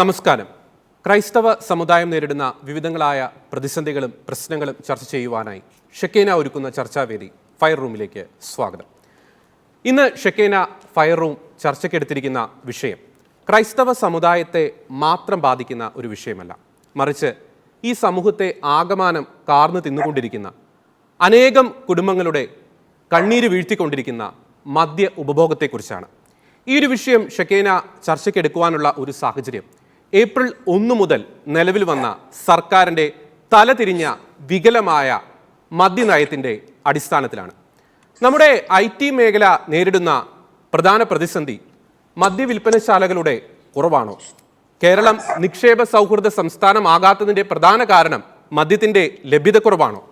നമസ്കാരം. ക്രൈസ്തവ സമുദായം നേരിടുന്ന വിവിധങ്ങളായ പ്രതിസന്ധികളും പ്രശ്നങ്ങളും ചർച്ച ചെയ്യുവാനായി ഷെക്കേന ഒരുക്കുന്ന ചർച്ചാവേദി ഫയർ റൂമിലേക്ക് സ്വാഗതം. ഇന്ന് ഷെക്കേന ഫയർ റൂം ചർച്ചയ്ക്കെടുത്തിരിക്കുന്ന വിഷയം ക്രൈസ്തവ സമുദായത്തെ മാത്രം ബാധിക്കുന്ന ഒരു വിഷയമല്ല, മറിച്ച് ഈ സമൂഹത്തെ ആകമാനം കാർന്നു തിന്നുകൊണ്ടിരിക്കുന്ന അനേകം കുടുംബങ്ങളുടെ കണ്ണീര് വീഴ്ത്തിക്കൊണ്ടിരിക്കുന്ന മദ്യ ഉപഭോഗത്തെക്കുറിച്ചാണ്. ഈ ഒരു വിഷയം ഷെക്കേന ചർച്ചയ്ക്കെടുക്കുവാനുള്ള ഒരു സാഹചര്യം ഏപ്രിൽ 1 മുതൽ നിലവിൽ വന്ന സർക്കാരിൻ്റെ തലതിരിഞ്ഞ വികലമായ മദ്യനയത്തിൻ്റെ അടിസ്ഥാനത്തിലാണ്. നമ്മുടെ IT മേഖല നേരിടുന്ന പ്രധാന പ്രതിസന്ധി മദ്യവിൽപ്പനശാലകളുടെ കുറവാണോ? കേരളം നിക്ഷേപ സൗഹൃദ സംസ്ഥാനമാകാത്തതിൻ്റെ പ്രധാന കാരണം മദ്യത്തിൻ്റെ ലഭ്യതക്കുറവാണോ?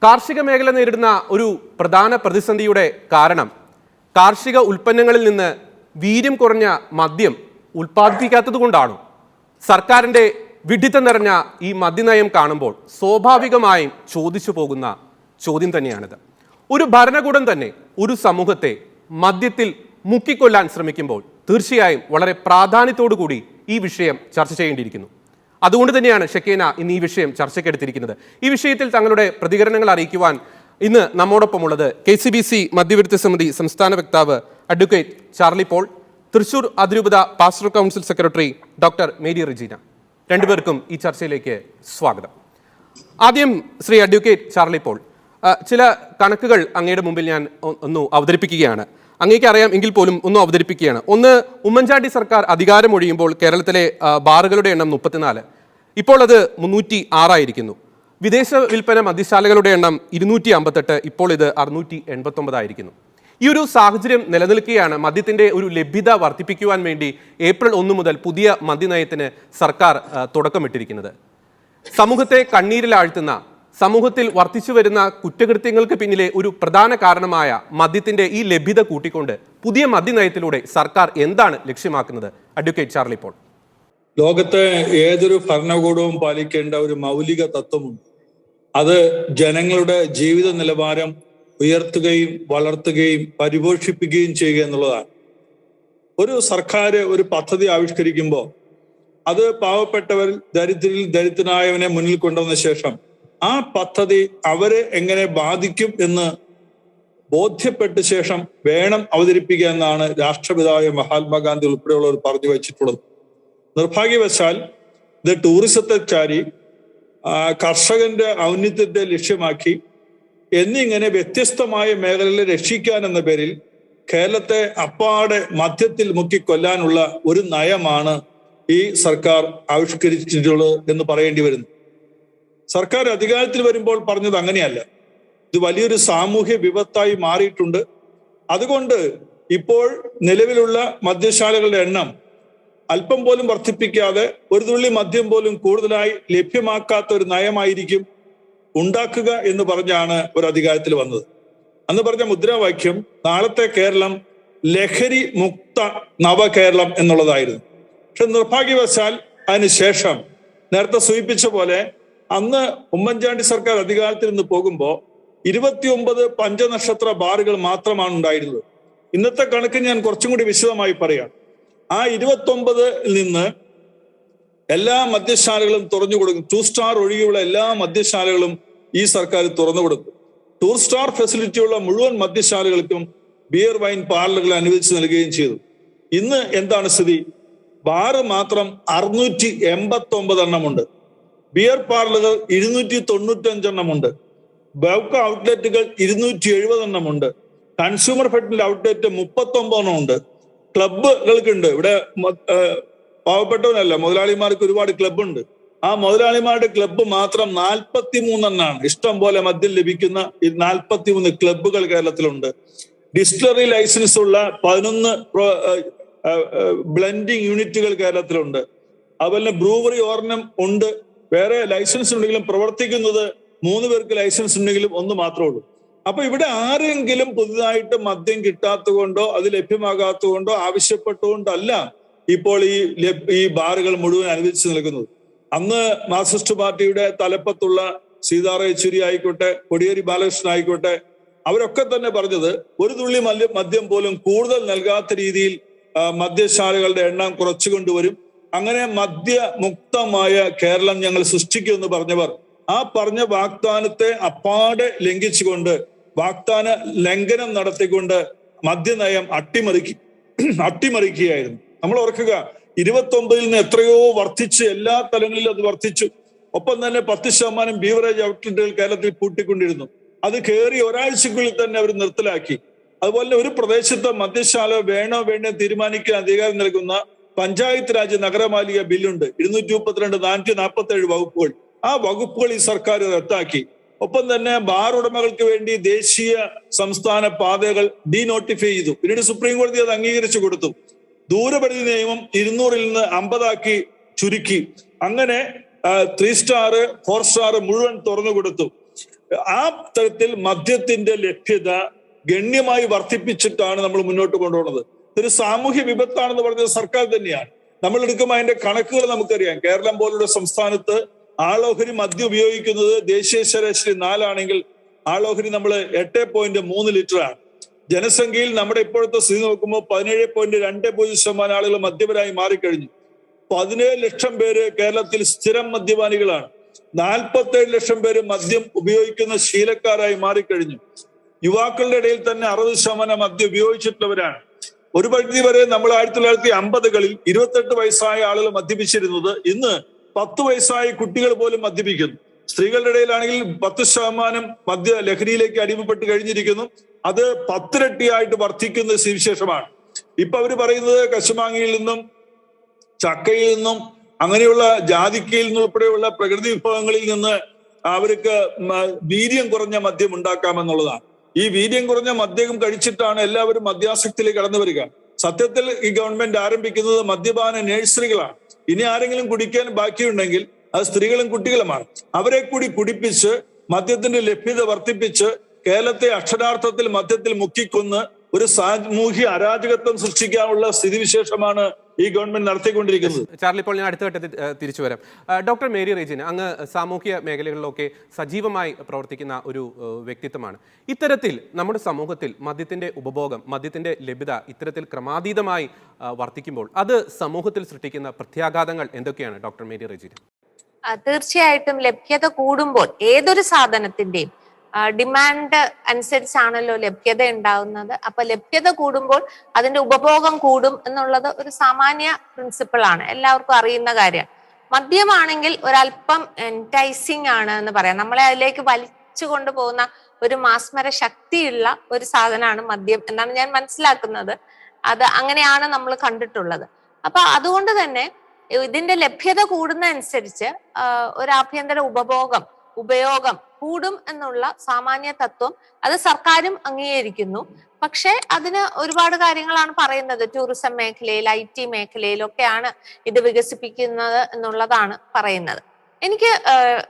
കാർഷിക മേഖല നേരിടുന്ന ഒരു പ്രധാന പ്രതിസന്ധിയുടെ കാരണം കാർഷിക ഉൽപ്പന്നങ്ങളിൽ നിന്ന് വീര്യം കുറഞ്ഞ മദ്യം ഉൽപ്പാദിപ്പിക്കാത്തത് കൊണ്ടാണോ? സർക്കാരിൻ്റെ വിഡ്ഢിത്തം നിറഞ്ഞ ഈ മദ്യനയം കാണുമ്പോൾ സ്വാഭാവികമായും ചോദിച്ചു പോകുന്ന ചോദ്യം തന്നെയാണിത്. ഒരു ഭരണകൂടം തന്നെ ഒരു സമൂഹത്തെ മദ്യത്തിൽ മുക്കിക്കൊല്ലാൻ ശ്രമിക്കുമ്പോൾ തീർച്ചയായും വളരെ പ്രാധാന്യത്തോടു കൂടി ഈ വിഷയം ചർച്ച ചെയ്യേണ്ടിയിരിക്കുന്നു. അതുകൊണ്ട് തന്നെയാണ് ഷെക്കേന ഇന്ന് ഈ വിഷയം ചർച്ചയ്ക്കെടുത്തിരിക്കുന്നത്. ഈ വിഷയത്തിൽ തങ്ങളുടെ പ്രതികരണങ്ങൾ അറിയിക്കുവാൻ ഇന്ന് നമ്മോടൊപ്പമുള്ളത് KCBC മദ്യവിരുദ്ധ സമിതി സംസ്ഥാന വക്താവ് അഡ്വക്കേറ്റ് ചാർലി പോൾ, തൃശൂർ അതിരൂപത pastor council secretary doctor Mary Regina. രണ്ടുപേർക്കും ഈ ചർച്ചയിലേക്ക് സ്വാഗതം. ആദ്യം ശ്രീ അഡ്വക്കേറ്റ് ചാർലി പോൾ, ചില കണക്കുകൾ അങ്ങയുടെ മുമ്പിൽ ഞാൻ ഒന്ന് അവതരിപ്പിക്കുകയാണ്. അങ്ങേക്ക് അറിയാം എങ്കിൽ പോലും ഒന്ന് അവതരിപ്പിക്കുകയാണ്. ഒന്ന്, ഉമ്മൻചാണ്ടി സർക്കാർ അധികാരമൊഴിയുമ്പോൾ കേരളത്തിലെ ബാറുകളുടെ എണ്ണം 34, ഇപ്പോൾ അത് 306 ആയിരിക്കുന്നു. വിദേശ വിൽപ്പന മദ്യശാലകളുടെ എണ്ണം 258, ഇപ്പോൾ ഇത് 689 ആയിരിക്കുന്നു. ഈ ഒരു സാഹചര്യം നിലനിൽക്കുകയാണ് മദ്യത്തിൻ്റെ ഒരു ലഭ്യത വർദ്ധിപ്പിക്കുവാൻ വേണ്ടി ഏപ്രിൽ 1 മുതൽ പുതിയ മദ്യനയത്തിന് സർക്കാർ തുടക്കമിട്ടിരിക്കുന്നത്. സമൂഹത്തെ കണ്ണീരിലാഴ്ത്തുന്ന, സമൂഹത്തിൽ വർദ്ധിച്ചു വരുന്ന കുറ്റകൃത്യങ്ങൾക്ക് പിന്നിലെ ഒരു പ്രധാന കാരണമായ മദ്യത്തിൻ്റെ ഈ ലഭ്യത കൂട്ടിക്കൊണ്ട് പുതിയ മദ്യനയത്തിലൂടെ സർക്കാർ എന്താണ് ലക്ഷ്യമാക്കുന്നത്? Advocate Charlie Paul. ലോകത്തെ ഏതൊരു ഭരണകൂടവും പാലിക്കേണ്ട ഒരു മൗലിക തത്വമുണ്ട്. അത് ജനങ്ങളുടെ ജീവിത നിലവാരം ഉയർത്തുകയും വളർത്തുകയും പരിപോഷിപ്പിക്കുകയും ചെയ്യുക എന്നുള്ളതാണ്. ഒരു സർക്കാർ ഒരു പദ്ധതി ആവിഷ്കരിക്കുമ്പോൾ അത് പാവപ്പെട്ടവർ ദരിദ്രനായവനെ മുന്നിൽ കൊണ്ടുവന്ന ശേഷം ആ പദ്ധതി അവരെ എങ്ങനെ ബാധിക്കും എന്ന് ബോധ്യപ്പെട്ട ശേഷം വേണം അവതരിപ്പിക്കുക എന്നാണ് രാഷ്ട്രപിതാവായ മഹാത്മാഗാന്ധി ഉൾപ്പെടെയുള്ളവർ പറഞ്ഞു വച്ചിട്ടുള്ളത്. നിർഭാഗ്യവശാൽ ഇത് ടൂറിസത്തെ ചാരി കർഷകന്റെ ഔന്നത്യത്തെ ലക്ഷ്യമാക്കി എന്നിങ്ങനെ വ്യത്യസ്തമായ മേഖലകളെ രക്ഷിക്കാൻ എന്ന പേരിൽ കേരളത്തെ അപ്പാടെ മദ്യത്തിൽ മുക്കിക്കൊല്ലാനുള്ള ഒരു നയമാണ് ഈ സർക്കാർ ആവിഷ്കരിച്ചിട്ടുള്ളത് എന്ന് പറയേണ്ടി വരുന്നു. സർക്കാർ അധികാരത്തിൽ വരുമ്പോൾ പറഞ്ഞത് അങ്ങനെയല്ല. ഇത് വലിയൊരു സാമൂഹ്യ വിപത്തായി മാറിയിട്ടുണ്ട്. അതുകൊണ്ട് ഇപ്പോൾ നിലവിലുള്ള മദ്യശാലകളുടെ എണ്ണം അല്പം പോലും വർദ്ധിപ്പിക്കാതെ ഒരു തുള്ളി മദ്യം പോലും കൂടുതലായി ലഭ്യമാക്കാത്ത ഒരു നയമായിരിക്കും ഉണ്ടാക്കുക എന്ന് പറഞ്ഞാണ് ഒരു അധികാരത്തിൽ വന്നത്. അന്ന് പറഞ്ഞ മുദ്രാവാക്യം നാളത്തെ കേരളം ലഹരി മുക്ത നവകേരളം എന്നുള്ളതായിരുന്നു. പക്ഷെ നിർഭാഗ്യവശാൽ അതിനുശേഷം നേരത്തെ സൂചിപ്പിച്ച പോലെ അന്ന് ഉമ്മൻചാണ്ടി സർക്കാർ അധികാരത്തിൽ നിന്ന് പോകുമ്പോൾ 29 പഞ്ചനക്ഷത്ര ബാറുകൾ മാത്രമാണ് ഉണ്ടായിരുന്നത്. ഇന്നത്തെ കണക്ക് ഞാൻ കുറച്ചും കൂടി വിശദമായി പറയാം. ആ 29 നിന്ന് എല്ലാ മദ്യശാലകളും തുറന്നു കൊടുക്കും. 2 സ്റ്റാർ ഒഴികെയുള്ള എല്ലാ മദ്യശാലകളും ഈ സർക്കാർ തുറന്നു കൊടുക്കും. 2 സ്റ്റാർ ഫെസിലിറ്റിയുള്ള മുഴുവൻ മദ്യശാലകൾക്കും ബിയർ വൈൻ പാർലറുകൾ അനുവദിച്ച് നൽകുകയും ചെയ്തു. ഇന്ന് എന്താണ് സ്ഥിതി? ബാറ് മാത്രം 689 എണ്ണമുണ്ട്. ബിയർ പാർലറുകൾ 295 എണ്ണമുണ്ട്. ബൗക്ക ഔട്ട്ലെറ്റുകൾ 270 എണ്ണമുണ്ട്. കൺസ്യൂമർ ഫെഡിന്റെ ഔട്ട്ലെറ്റ് 39 എണ്ണമുണ്ട്. ക്ലബ്ബുകൾക്കുണ്ട്. ഇവിടെ പാവപ്പെട്ടവനല്ല, മുതലാളിമാർക്ക് ഒരുപാട് ക്ലബ്ബുണ്ട്. ആ മുതലാളിമാരുടെ ക്ലബ്ബ് മാത്രം 43 എണ്ണമാണ്. ഇഷ്ടം പോലെ മദ്യം ലഭിക്കുന്ന 43 ക്ലബ്ബുകൾ കേരളത്തിലുണ്ട്. ഡിസ്റ്റിലറി ലൈസൻസ് ഉള്ള 11 ബ്ലെൻഡിങ് യൂണിറ്റുകൾ കേരളത്തിലുണ്ട്. അതുപോലെ ബ്രൂവറി ഓർണം ഉണ്ട്. വേറെ ലൈസൻസ് ഉണ്ടെങ്കിലും പ്രവർത്തിക്കുന്നത് 3 പേർക്ക് ലൈസൻസ് ഉണ്ടെങ്കിലും 1 മാത്രമേ ഉള്ളൂ. അപ്പൊ ഇവിടെ ആരെങ്കിലും പുതുതായിട്ട് മദ്യം കിട്ടാത്തതുകൊണ്ടോ അത് ലഭ്യമാകാത്തതുകൊണ്ടോ ആവശ്യപ്പെട്ടുകൊണ്ടല്ല ഇപ്പോൾ ഈ ബാറുകൾ മുഴുവൻ അനുവദിച്ചു നൽകുന്നത്. അന്ന് മാർക്സിസ്റ്റ് പാർട്ടിയുടെ തലപ്പത്തുള്ള സീതാറാം യെച്ചൂരി ആയിക്കോട്ടെ, കോടിയേരി ബാലകൃഷ്ണൻ ആയിക്കോട്ടെ, അവരൊക്കെ തന്നെ പറഞ്ഞത് ഒരു തുള്ളി മദ്യം പോലും കൂടുതൽ നൽകാത്ത രീതിയിൽ മദ്യശാലകളുടെ എണ്ണം കുറച്ചു കൊണ്ടുവരും. അങ്ങനെ മദ്യമുക്തമായ കേരളം ഞങ്ങൾ സൃഷ്ടിക്കുമെന്ന് പറഞ്ഞവർ ആ പറഞ്ഞ വാഗ്ദാനത്തെ അപ്പാടെ ലംഘിച്ചുകൊണ്ട് വാഗ്ദാന ലംഘനം നടത്തിക്കൊണ്ട് മദ്യനയം അട്ടിമറിക്കുകയായിരുന്നു. നമ്മൾ ഓർക്കുക, 29 നിന്ന് എത്രയോ വർദ്ധിച്ച് എല്ലാ തലങ്ങളിലും അത് വർദ്ധിച്ചു. ഒപ്പം തന്നെ 10% ബീവറേജ് ഔട്ട്ലെറ്റുകൾ കേരളത്തിൽ കൂട്ടിക്കൊണ്ടിരുന്നു. അത് കയറി ഒരാഴ്ചക്കുള്ളിൽ തന്നെ അവർ നിർത്തലാക്കി. അതുപോലെ ഒരു പ്രദേശത്ത് മദ്യശാല വേണോ തീരുമാനിക്കാൻ അധികാരം നൽകുന്ന പഞ്ചായത്ത് രാജ് നഗരപാലിക ബില്ലുണ്ട്. 232 447 വകുപ്പുകൾ. ആ വകുപ്പുകൾ ഈ സർക്കാർ റദ്ദാക്കി. ഒപ്പം തന്നെ ബാർ ഉടമകൾക്ക് വേണ്ടി ദേശീയ സംസ്ഥാന പാതകൾ ഡീനോട്ടിഫൈ ചെയ്തു. പിന്നീട് സുപ്രീം കോടതി അത് അംഗീകരിച്ചു കൊടുത്തു. ദൂരപരിധി നിയമം 200 നിന്ന് 50 ചുരുക്കി. അങ്ങനെ 3 സ്റ്റാർ 4 സ്റ്റാർ മുഴുവൻ തുറന്നു കൊടുത്തു. ആ തരത്തിൽ മദ്യത്തിന്റെ ലഭ്യത ഗണ്യമായി വർദ്ധിപ്പിച്ചിട്ടാണ് നമ്മൾ മുന്നോട്ട് കൊണ്ടുപോകുന്നത്. ഇതൊരു സാമൂഹ്യ വിപത്താണെന്ന് പറഞ്ഞത് സർക്കാർ തന്നെയാണ്. നമ്മൾ എടുക്കുമ്പോൾ അതിന്റെ കണക്കുകൾ നമുക്കറിയാം. കേരളം പോലുള്ള സംസ്ഥാനത്ത് ആളോഹരി മദ്യം ഉപയോഗിക്കുന്നത് ദേശീയ ശരാശരി 4 ആണെങ്കിൽ ആളോഹരി നമ്മൾ 8.3 ലിറ്റർ ആണ്. ജനസംഖ്യയിൽ നമ്മുടെ ഇപ്പോഴത്തെ സ്ഥിതി നോക്കുമ്പോൾ 17.20% ആളുകൾ മദ്യപരായി മാറിക്കഴിഞ്ഞു. 17 ലക്ഷം പേര് കേരളത്തിൽ സ്ഥിരം മദ്യപാനികളാണ്. 47 ലക്ഷം പേര് മദ്യം ഉപയോഗിക്കുന്ന ശീലക്കാരായി മാറിക്കഴിഞ്ഞു. യുവാക്കളുടെ ഇടയിൽ തന്നെ 60% മദ്യം ഉപയോഗിച്ചിട്ടുള്ളവരാണ്. ഒരു പരിധി വരെ നമ്മൾ 1950കളിൽ 28 വയസ്സായ ആളുകൾ മദ്യപിച്ചിരുന്നത് ഇന്ന് 10 വയസ്സായ കുട്ടികൾ പോലും മദ്യപിക്കുന്നു. സ്ത്രീകളുടെ ഇടയിലാണെങ്കിൽ 10% മദ്യ ലഹരിയിലേക്ക് അടിമപ്പെട്ട് കഴിഞ്ഞിരിക്കുന്നു. അത് 10 ഇരട്ടിയായിട്ട് വർദ്ധിക്കുന്ന സ്ഥിതിവിശേഷമാണ്. ഇപ്പൊ അവര് പറയുന്നത് കശുമാങ്ങയിൽ നിന്നും ചക്കയിൽ നിന്നും അങ്ങനെയുള്ള ജാതിക്കയിൽ നിന്നും ഉൾപ്പെടെയുള്ള പ്രകൃതി വിഭവങ്ങളിൽ നിന്ന് അവർക്ക് വീര്യം കുറഞ്ഞ മദ്യം ഉണ്ടാക്കാമെന്നുള്ളതാണ്. ഈ വീര്യം കുറഞ്ഞ മദ്യം കഴിച്ചിട്ടാണ് എല്ലാവരും മദ്യാസക്തിയിലേക്ക് കടന്നു വരിക. സത്യത്തിൽ ഈ ഗവൺമെന്റ് ആരംഭിക്കുന്നത് മദ്യപാന നഴ്സറികളാണ്. ഇനി ആരെങ്കിലും കുടിക്കാൻ ബാക്കിയുണ്ടെങ്കിൽ അത് സ്ത്രീകളും കുട്ടികളുമാണ്. അവരെ കൂടി കുടിപ്പിച്ച് മദ്യത്തിന്റെ ലഭ്യത വർദ്ധിപ്പിച്ച് കേരളത്തെ അക്ഷരാർത്ഥത്തിൽ മദ്യത്തിൽ മുക്കിക്കൊന്ന് ഒരു സാമൂഹ്യ അരാജകത്വം സൃഷ്ടിക്കാനുള്ള സ്ഥിതിവിശേഷമാണ് ഈ ഗവൺമെന്റ് നടത്തിക്കൊണ്ടിരിക്കുന്നത്. ചാർലി, ഇപ്പോൾ ഞാൻ അടുത്ത ഘട്ടത്തിൽ തിരിച്ചു വരാം. ഡോക്ടർ മേരി റെജിന, അങ്ങ് സാമൂഹ്യ മേഖലകളിലൊക്കെ സജീവമായി പ്രവർത്തിക്കുന്ന ഒരു വ്യക്തിത്വമാണ്. ഇത്തരത്തിൽ നമ്മുടെ സമൂഹത്തിൽ മദ്യത്തിന്റെ ഉപഭോഗം, മദ്യത്തിന്റെ ലഭ്യത ഇത്തരത്തിൽ ക്രമാതീതമായി വർദ്ധിക്കുമ്പോൾ അത് സമൂഹത്തിൽ സൃഷ്ടിക്കുന്ന പ്രത്യാഘാതങ്ങൾ എന്തൊക്കെയാണ് ഡോക്ടർ മേരി റെജിന? തീർച്ചയായിട്ടും ലഭ്യത കൂടുമ്പോൾ ഏതൊരു സാധനത്തിന്റെയും ഡിമാൻഡ് അനുസരിച്ചാണല്ലോ ലഭ്യത ഉണ്ടാവുന്നത്. അപ്പൊ ലഭ്യത കൂടുമ്പോൾ അതിന്റെ ഉപഭോഗം കൂടും എന്നുള്ളത് ഒരു സാമാന്യ പ്രിൻസിപ്പിൾ ആണ്, എല്ലാവർക്കും അറിയുന്ന കാര്യമാണ്. മദ്യമാണെങ്കിൽ ഒരല്പം എൻറ്റൈസിങ് ആണ് എന്ന് പറയാം. നമ്മളെ അതിലേക്ക് വലിച്ചു കൊണ്ടുപോകുന്ന ഒരു മാസ്മര ശക്തിയുള്ള ഒരു സാധനമാണ് മദ്യം എന്നാണ് ഞാൻ മനസ്സിലാക്കുന്നത്. അത് അങ്ങനെയാണ് നമ്മൾ കണ്ടിട്ടുള്ളത്. അപ്പൊ അതുകൊണ്ട് തന്നെ ഇതിന്റെ ലഭ്യത കൂടുന്നതനുസരിച്ച് ഒരു ആഭ്യന്തര ഉപയോഗം കൂടും എന്നുള്ള സാമാന്യ തത്വം അത് സർക്കാരും അംഗീകരിക്കുന്നു. പക്ഷെ അതിന് ഒരുപാട് കാര്യങ്ങളാണ് പറയുന്നത്. ടൂറിസം മേഖലയിൽ, IT മേഖലയിലൊക്കെയാണ് ഇത് വികസിപ്പിക്കുന്നത് എന്നുള്ളതാണ് പറയുന്നത്. എനിക്ക്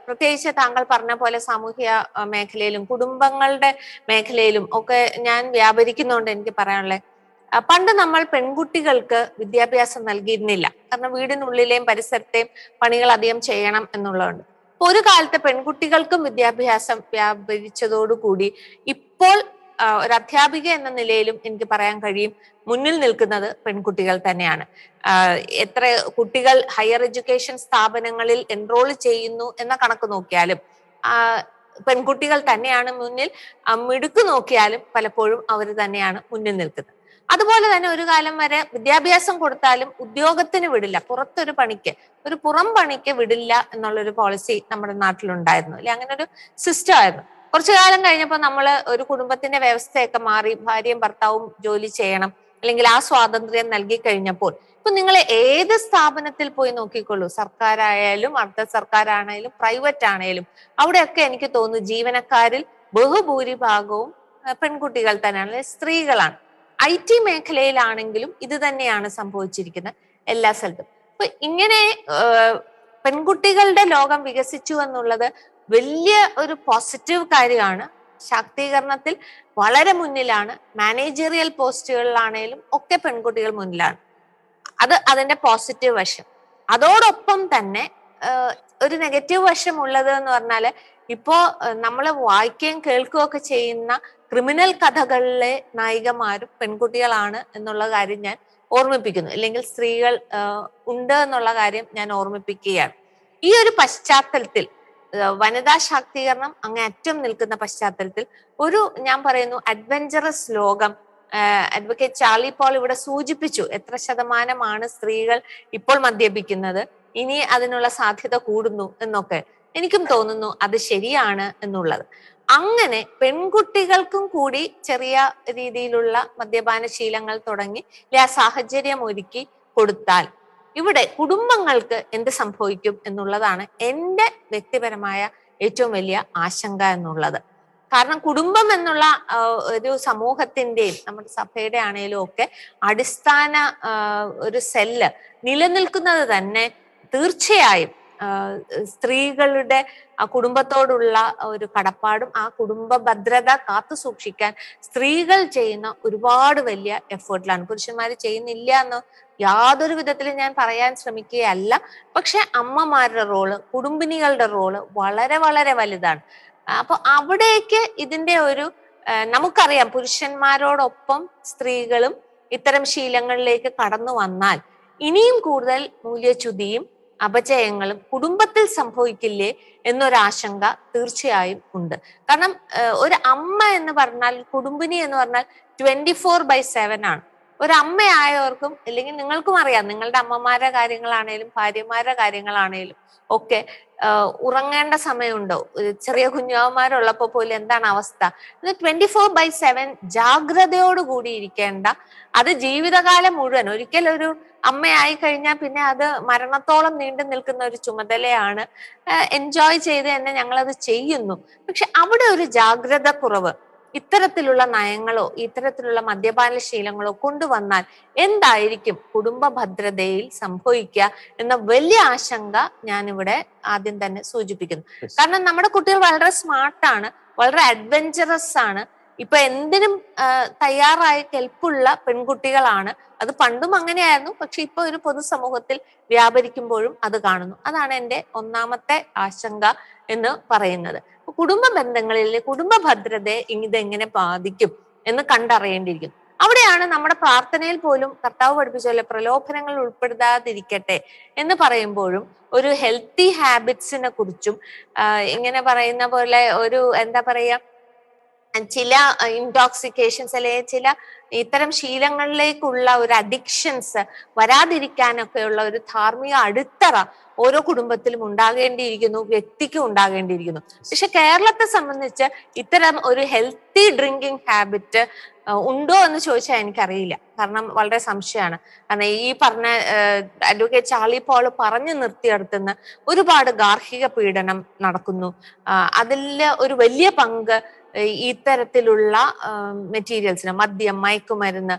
പ്രത്യേകിച്ച് താങ്കൾ പറഞ്ഞ പോലെ സാമൂഹ്യ മേഖലയിലും കുടുംബങ്ങളുടെ മേഖലയിലും ഒക്കെ ഞാൻ വ്യാപരിക്കുന്നതുകൊണ്ട് എനിക്ക് പറയാനുള്ളത്, പണ്ട് നമ്മൾ പെൺകുട്ടികൾക്ക് വിദ്യാഭ്യാസം നൽകിയിരുന്നില്ല. കാരണം വീടിനുള്ളിലെയും പരിസരത്തെയും പണികൾ അധികം ചെയ്യണം എന്നുള്ളതുകൊണ്ട്. ഒരു കാലത്ത് പെൺകുട്ടികൾക്കും വിദ്യാഭ്യാസം വ്യാപരിച്ചതോടുകൂടി ഇപ്പോൾ ഒരു അധ്യാപിക എന്ന നിലയിലും എനിക്ക് പറയാൻ കഴിയും, മുന്നിൽ നിൽക്കുന്നത് പെൺകുട്ടികൾ തന്നെയാണ്. എത്ര കുട്ടികൾ ഹയർ എഡ്യൂക്കേഷൻ സ്ഥാപനങ്ങളിൽ എൻറോൾ ചെയ്യുന്നു എന്ന കണക്ക് നോക്കിയാലും പെൺകുട്ടികൾ തന്നെയാണ് മുന്നിൽ. മിടുക്ക് നോക്കിയാലും പലപ്പോഴും അവർ തന്നെയാണ് മുന്നിൽ നിൽക്കുന്നത്. അതുപോലെ തന്നെ ഒരു കാലം വരെ വിദ്യാഭ്യാസം കൊടുത്താലും ഉദ്യോഗത്തിന് വിടില്ല, പുറത്തൊരു പണിക്ക്, ഒരു പുറം പണിക്ക് വിടില്ല എന്നുള്ളൊരു പോളിസി നമ്മുടെ നാട്ടിലുണ്ടായിരുന്നു അല്ലെ? അങ്ങനെ ഒരു സിസ്റ്റം ആയിരുന്നു. കുറച്ചു കാലം കഴിഞ്ഞപ്പോൾ നമ്മൾ ഒരു കുടുംബത്തിന്റെ വ്യവസ്ഥയൊക്കെ മാറി, ഭാര്യയും ഭർത്താവും ജോലി ചെയ്യണം, അല്ലെങ്കിൽ ആ സ്വാതന്ത്ര്യം നൽകി കഴിഞ്ഞപ്പോൾ ഇപ്പൊ നിങ്ങൾ ഏത് സ്ഥാപനത്തിൽ പോയി നോക്കിക്കൊള്ളൂ, സർക്കാരായാലും അർദ്ധ സർക്കാരാണേലും പ്രൈവറ്റ് ആണേലും, അവിടെയൊക്കെ എനിക്ക് തോന്നുന്നു ജീവനക്കാരിൽ ബഹുഭൂരിഭാഗവും പെൺകുട്ടികൾ തന്നെയാണ്, സ്ത്രീകളാണ്. IT മേഖലയിലാണെങ്കിലും ഇത് തന്നെയാണ് സംഭവിച്ചിരിക്കുന്നത് എല്ലാ സ്ഥലത്തും. അപ്പൊ ഇങ്ങനെ പെൺകുട്ടികളുടെ ലോകം വികസിച്ചു എന്നുള്ളത് വലിയ ഒരു പോസിറ്റീവ് കാര്യമാണ്. ശാക്തീകരണത്തിൽ വളരെ മുന്നിലാണ്. മാനേജറിയൽ പോസ്റ്റുകളിലാണേലും ഒക്കെ പെൺകുട്ടികൾ മുന്നിലാണ്. അത് അതിന്റെ പോസിറ്റീവ് വശം. അതോടൊപ്പം തന്നെ ഒരു നെഗറ്റീവ് വശം ഉള്ളത് എന്ന് പറഞ്ഞാല്, ഇപ്പോ നമ്മൾ വായിക്കുകയും കേൾക്കുകയും ഒക്കെ ചെയ്യുന്ന ക്രിമിനൽ കഥകളിലെ നായികമാരും പെൺകുട്ടികളാണ് എന്നുള്ള കാര്യം ഞാൻ ഓർമ്മിപ്പിക്കുന്നു, അല്ലെങ്കിൽ സ്ത്രീകൾ ഉണ്ട് എന്നുള്ള കാര്യം ഞാൻ ഓർമ്മിപ്പിക്കുകയാണ്. ഈ ഒരു പശ്ചാത്തലത്തിൽ വനിതാ ശാക്തീകരണം അങ്ങേയറ്റം നിൽക്കുന്ന പശ്ചാത്തലത്തിൽ ഞാൻ പറയുന്നു അഡ്വഞ്ചറസ് ലോകം, അഡ്വക്കേറ്റ് ചാർലി പോൾ ഇവിടെ സൂചിപ്പിച്ചു എത്ര ശതമാനമാണ് സ്ത്രീകൾ ഇപ്പോൾ മദ്യപിക്കുന്നത്, ഇനി അതിനുള്ള സാധ്യത കൂടുന്നു എന്നൊക്കെ. എനിക്കും തോന്നുന്നു അത് ശരിയാണ് എന്നുള്ളത്. അങ്ങനെ പെൺകുട്ടികൾക്കും കൂടി ചെറിയ രീതിയിലുള്ള മദ്യപാന ശീലങ്ങൾ തുടങ്ങി ആ സാഹചര്യം ഒരുക്കി കൊടുത്താൽ ഇവിടെ കുടുംബങ്ങൾക്ക് എന്ത് സംഭവിക്കും എന്നുള്ളതാണ് എൻ്റെ വ്യക്തിപരമായ ഏറ്റവും വലിയ ആശങ്ക എന്നുള്ളത്. കാരണം കുടുംബം എന്നുള്ള ഒരു സമൂഹത്തിന്റെയും നമ്മുടെ സഭയുടെ ആണെങ്കിലും ഒക്കെ അടിസ്ഥാന ഒരു സെല്ല് നിലനിൽക്കുന്നത് തന്നെ തീർച്ചയായും സ്ത്രീകളുടെ ആ കുടുംബത്തോടുള്ള ഒരു കടപ്പാടും ആ കുടുംബ ഭദ്രത കാത്തു സൂക്ഷിക്കാൻ സ്ത്രീകൾ ചെയ്യുന്ന ഒരുപാട് വലിയ എഫേർട്ടിലാണ്. പുരുഷന്മാർ ചെയ്യുന്നില്ല എന്ന് യാതൊരു വിധത്തിലും ഞാൻ പറയാൻ ശ്രമിക്കുകയല്ല. പക്ഷെ അമ്മമാരുടെ റോള്, കുടുംബിനികളുടെ റോള് വളരെ വളരെ വലുതാണ്. അപ്പൊ അവിടേക്ക് ഇതിന്റെ ഒരു നമുക്കറിയാം, പുരുഷന്മാരോടൊപ്പം സ്ത്രീകളും ഇത്തരം ശീലങ്ങളിലേക്ക് കടന്നു വന്നാൽ ഇനിയും കൂടുതൽ മൂല്യച്യുതിയും അപജയങ്ങളും കുടുംബത്തിൽ സംഭവിക്കില്ലേ എന്നൊരാശങ്ക തീർച്ചയായും ഉണ്ട്. കാരണം ഒരു അമ്മ എന്ന് പറഞ്ഞാൽ, കുടുംബിനി എന്ന് പറഞ്ഞാൽ 24/7 ആണ്. ഒരമ്മയായവർക്കും, അല്ലെങ്കിൽ നിങ്ങൾക്കും അറിയാം, നിങ്ങളുടെ അമ്മമാരുടെ കാര്യങ്ങളാണേലും ഭാര്യമാരുടെ കാര്യങ്ങളാണേലും ഒക്കെ ഉറങ്ങേണ്ട സമയമുണ്ടോ? ചെറിയ കുഞ്ഞാവന്മാരുള്ളപ്പോ പോലും എന്താണ് അവസ്ഥ? 24/7 ജാഗ്രതയോടുകൂടി ഇരിക്കേണ്ട, അത് ജീവിതകാലം മുഴുവൻ, ഒരിക്കൽ ഒരു അമ്മയായി കഴിഞ്ഞാൽ പിന്നെ അത് മരണത്തോളം നീണ്ടു നിൽക്കുന്ന ഒരു ചുമതലയാണ്. എൻജോയ് ചെയ്ത് തന്നെ ഞങ്ങളത് ചെയ്യുന്നു. പക്ഷെ അവിടെ ഒരു ജാഗ്രത കുറവ്, ഇത്തരത്തിലുള്ള നയങ്ങളോ ഇത്തരത്തിലുള്ള മദ്യപാന ശീലങ്ങളോ കൊണ്ടുവന്നാൽ എന്തായിരിക്കും കുടുംബ ഭദ്രതയിൽ സംഭവിക്കുക എന്ന വലിയ ആശങ്ക ഞാനിവിടെ ആദ്യം തന്നെ സൂചിപ്പിക്കുന്നു. കാരണം നമ്മുടെ കുട്ടികൾ വളരെ സ്മാർട്ടാണ്, വളരെ അഡ്വഞ്ചറസ് ആണ്, ഇപ്പൊ എന്തിനും തയ്യാറായി കെൽപ്പുള്ള പെൺകുട്ടികളാണ്. അത് പണ്ടും അങ്ങനെയായിരുന്നു, പക്ഷെ ഇപ്പൊ ഒരു പൊതുസമൂഹത്തിൽ വ്യാപരിക്കുമ്പോഴും അത് കാണുന്നു. അതാണ് എൻ്റെ ഒന്നാമത്തെ ആശങ്ക എന്ന് പറയുന്നത്. കുടുംബ ബന്ധങ്ങളിൽ കുടുംബ ഭദ്രതയെ ഇതെങ്ങനെ ബാധിക്കും എന്ന് കണ്ടറിയേണ്ടിയിരിക്കുന്നു. അവിടെയാണ് നമ്മുടെ പ്രാർത്ഥനയിൽ പോലും കർത്താവ് പഠിപ്പിച്ചല്ലേ പ്രലോഭനങ്ങൾ ഉൾപ്പെടുത്താതിരിക്കട്ടെ എന്ന് പറയുമ്പോഴും ഒരു ഹെൽത്തി ഹാബിറ്റ്സിനെ കുറിച്ചും ഇങ്ങനെ പറയുന്ന പോലെ ഒരു എന്താ പറയാ, ചില ഇൻടോക്സിക്കേഷൻസ് അല്ലെങ്കിൽ ചില ഇത്തരം ശീലങ്ങളിലേക്കുള്ള ഒരു അഡിക്ഷൻസ് വരാതിരിക്കാനൊക്കെയുള്ള ഒരു ധാർമ്മിക അടിത്തറ ഓരോ കുടുംബത്തിലും ഉണ്ടാകേണ്ടിയിരിക്കുന്നു, വ്യക്തിക്കും ഉണ്ടാകേണ്ടിയിരിക്കുന്നു. പക്ഷെ കേരളത്തെ സംബന്ധിച്ച് ഇത്തരം ഒരു ഹെൽത്തി ഡ്രിങ്കിങ് ഹാബിറ്റ് ഉണ്ടോ എന്ന് ചോദിച്ചാൽ എനിക്കറിയില്ല. കാരണം വളരെ സംശയമാണ്. കാരണം ഈ പറഞ്ഞ അഡ്വക്കേറ്റ് ചാർലി പോൾ പറഞ്ഞു നിർത്തിയെടുത്തുന്ന ഒരുപാട് ഗാർഹിക പീഡനം നടക്കുന്നു. അതിൽ ഒരു വലിയ പങ്ക് ഇത്തരത്തിലുള്ള മെറ്റീരിയൽസിന്, മദ്യം, മയക്കുമരുന്ന്,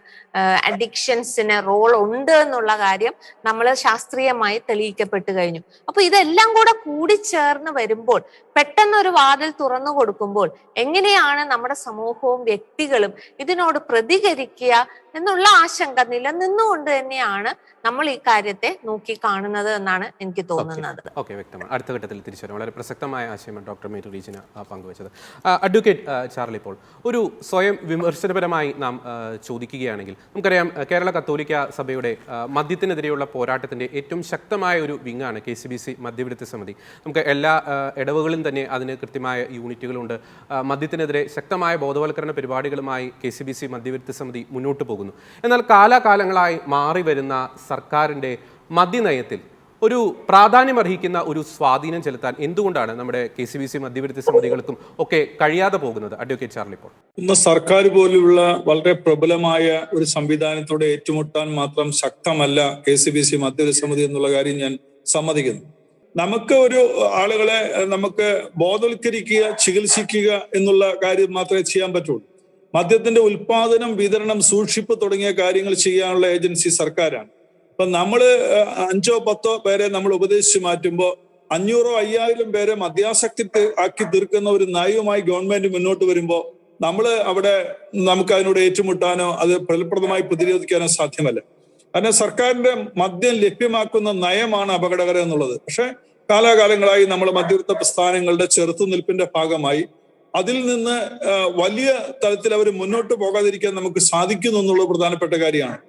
അഡിക്ഷൻസിന് റോൾ ഉണ്ട് എന്നുള്ള കാര്യം നമ്മൾ ശാസ്ത്രീയമായി തെളിയിക്കപ്പെട്ടു കഴിഞ്ഞു. അപ്പൊ ഇതെല്ലാം കൂടെ കൂടിച്ചേർന്ന് വരുമ്പോൾ, പെട്ടെന്നൊരു വാതിൽ തുറന്നു കൊടുക്കുമ്പോൾ എങ്ങനെയാണ് നമ്മുടെ സമൂഹവും വ്യക്തികളും ഇതിനോട് പ്രതികരിക്കുക എന്നുള്ള ആശങ്ക നിലനിന്നുകൊണ്ട് തന്നെയാണ് നമ്മൾ ഈ കാര്യത്തെ നോക്കി കാണുന്നത് എന്നാണ് എനിക്ക് തോന്നുന്നത്. ഓക്കെ, വ്യക്തമാണ്. അടുത്ത ഘട്ടത്തിൽ തിരിച്ചു വരാം. വളരെ പ്രസക്തമായ ആശയമാണ് ഡോക്ടർ മേരി റീജിന പങ്കുവച്ചത്. അഡ്വക്കേറ്റ് ചാർലി പോൾ, ഒരു സ്വയം വിമർശനപരമായി നാം ചോദിക്കുകയാണെങ്കിൽ, നമുക്കറിയാം കേരള കത്തോലിക്ക സഭയുടെ മദ്യത്തിനെതിരെയുള്ള പോരാട്ടത്തിന്റെ ഏറ്റവും ശക്തമായ ഒരു വിങ്ങാണ് KCBC മദ്യവിരുദ്ധ സമിതി. നമുക്ക് എല്ലാ ഇടവകളിലും തന്നെ അതിന് കൃത്യമായ യൂണിറ്റുകളുണ്ട്. മദ്യത്തിനെതിരെ ശക്തമായ ബോധവൽക്കരണ പരിപാടികളുമായി KCBC മദ്യവിരുദ്ധ സമിതി മുന്നോട്ട് പോകുന്നു. എന്നാൽ കാലാകാലങ്ങളായി മാറി വരുന്ന സർക്കാരിൻ്റെ മദ്യനയത്തിൽ ഒരു പ്രാധാന്യമർഹിക്കുന്ന ഒരു സ്വാധീനം ചെലുത്താൻ എന്തുകൊണ്ടാണ് നമ്മുടെ KCBC മദ്യവിരുദ്ധ സമിതികൾക്കും ഒക്കെ കഴിയാതെ പോകുന്നത്? അഡ്വക്കേറ്റ് ചാർലി പോൾ. ഇന്ന് സർക്കാർ പോലുള്ള വളരെ പ്രബലമായ ഒരു സംവിധാനത്തോടെ ഏറ്റുമുട്ടാൻ മാത്രം ശക്തമല്ല KCBC മദ്യവിരുദ്ധ സമിതി എന്നുള്ള കാര്യം ഞാൻ സമ്മതിക്കുന്നു. നമുക്ക് ഒരു ആളുകളെ നമുക്ക് ബോധവൽക്കരിക്കുക, ചികിത്സിക്കുക എന്നുള്ള കാര്യം മാത്രമേ ചെയ്യാൻ പറ്റുള്ളൂ. മദ്യത്തിന്റെ ഉൽപാദനം, വിതരണം, സൂക്ഷിപ്പ് തുടങ്ങിയ കാര്യങ്ങൾ ചെയ്യാനുള്ള ഏജൻസി സർക്കാരാണ്. ഇപ്പൊ നമ്മള് 5-10 പേരെ നമ്മൾ ഉപദേശിച്ച് മാറ്റുമ്പോൾ 500-5000 പേരെ മദ്യാസക്തി ആക്കി തീർക്കുന്ന ഒരു നയവുമായി ഗവൺമെന്റ് മുന്നോട്ട് വരുമ്പോൾ നമുക്ക് അതിനോട് ഏറ്റുമുട്ടാനോ അത് ഫലപ്രദമായി പ്രതിരോധിക്കാനോ സാധ്യമല്ല. കാരണം സർക്കാരിന്റെ മദ്യം ലഭ്യമാക്കുന്ന നയമാണ് അപകടകരം എന്നുള്ളത്. പക്ഷെ കാലാകാലങ്ങളായി നമ്മൾ മദ്യവിരുദ്ധ പ്രസ്ഥാനങ്ങളുടെ ചെറുത്തുനിൽപ്പിന്റെ ഭാഗമായി അതിൽ നിന്ന് വലിയ തലത്തിൽ അവർ മുന്നോട്ട് പോകാതിരിക്കാൻ നമുക്ക് സാധിക്കുന്നു എന്നുള്ളത് പ്രധാനപ്പെട്ട കാര്യമാണ്.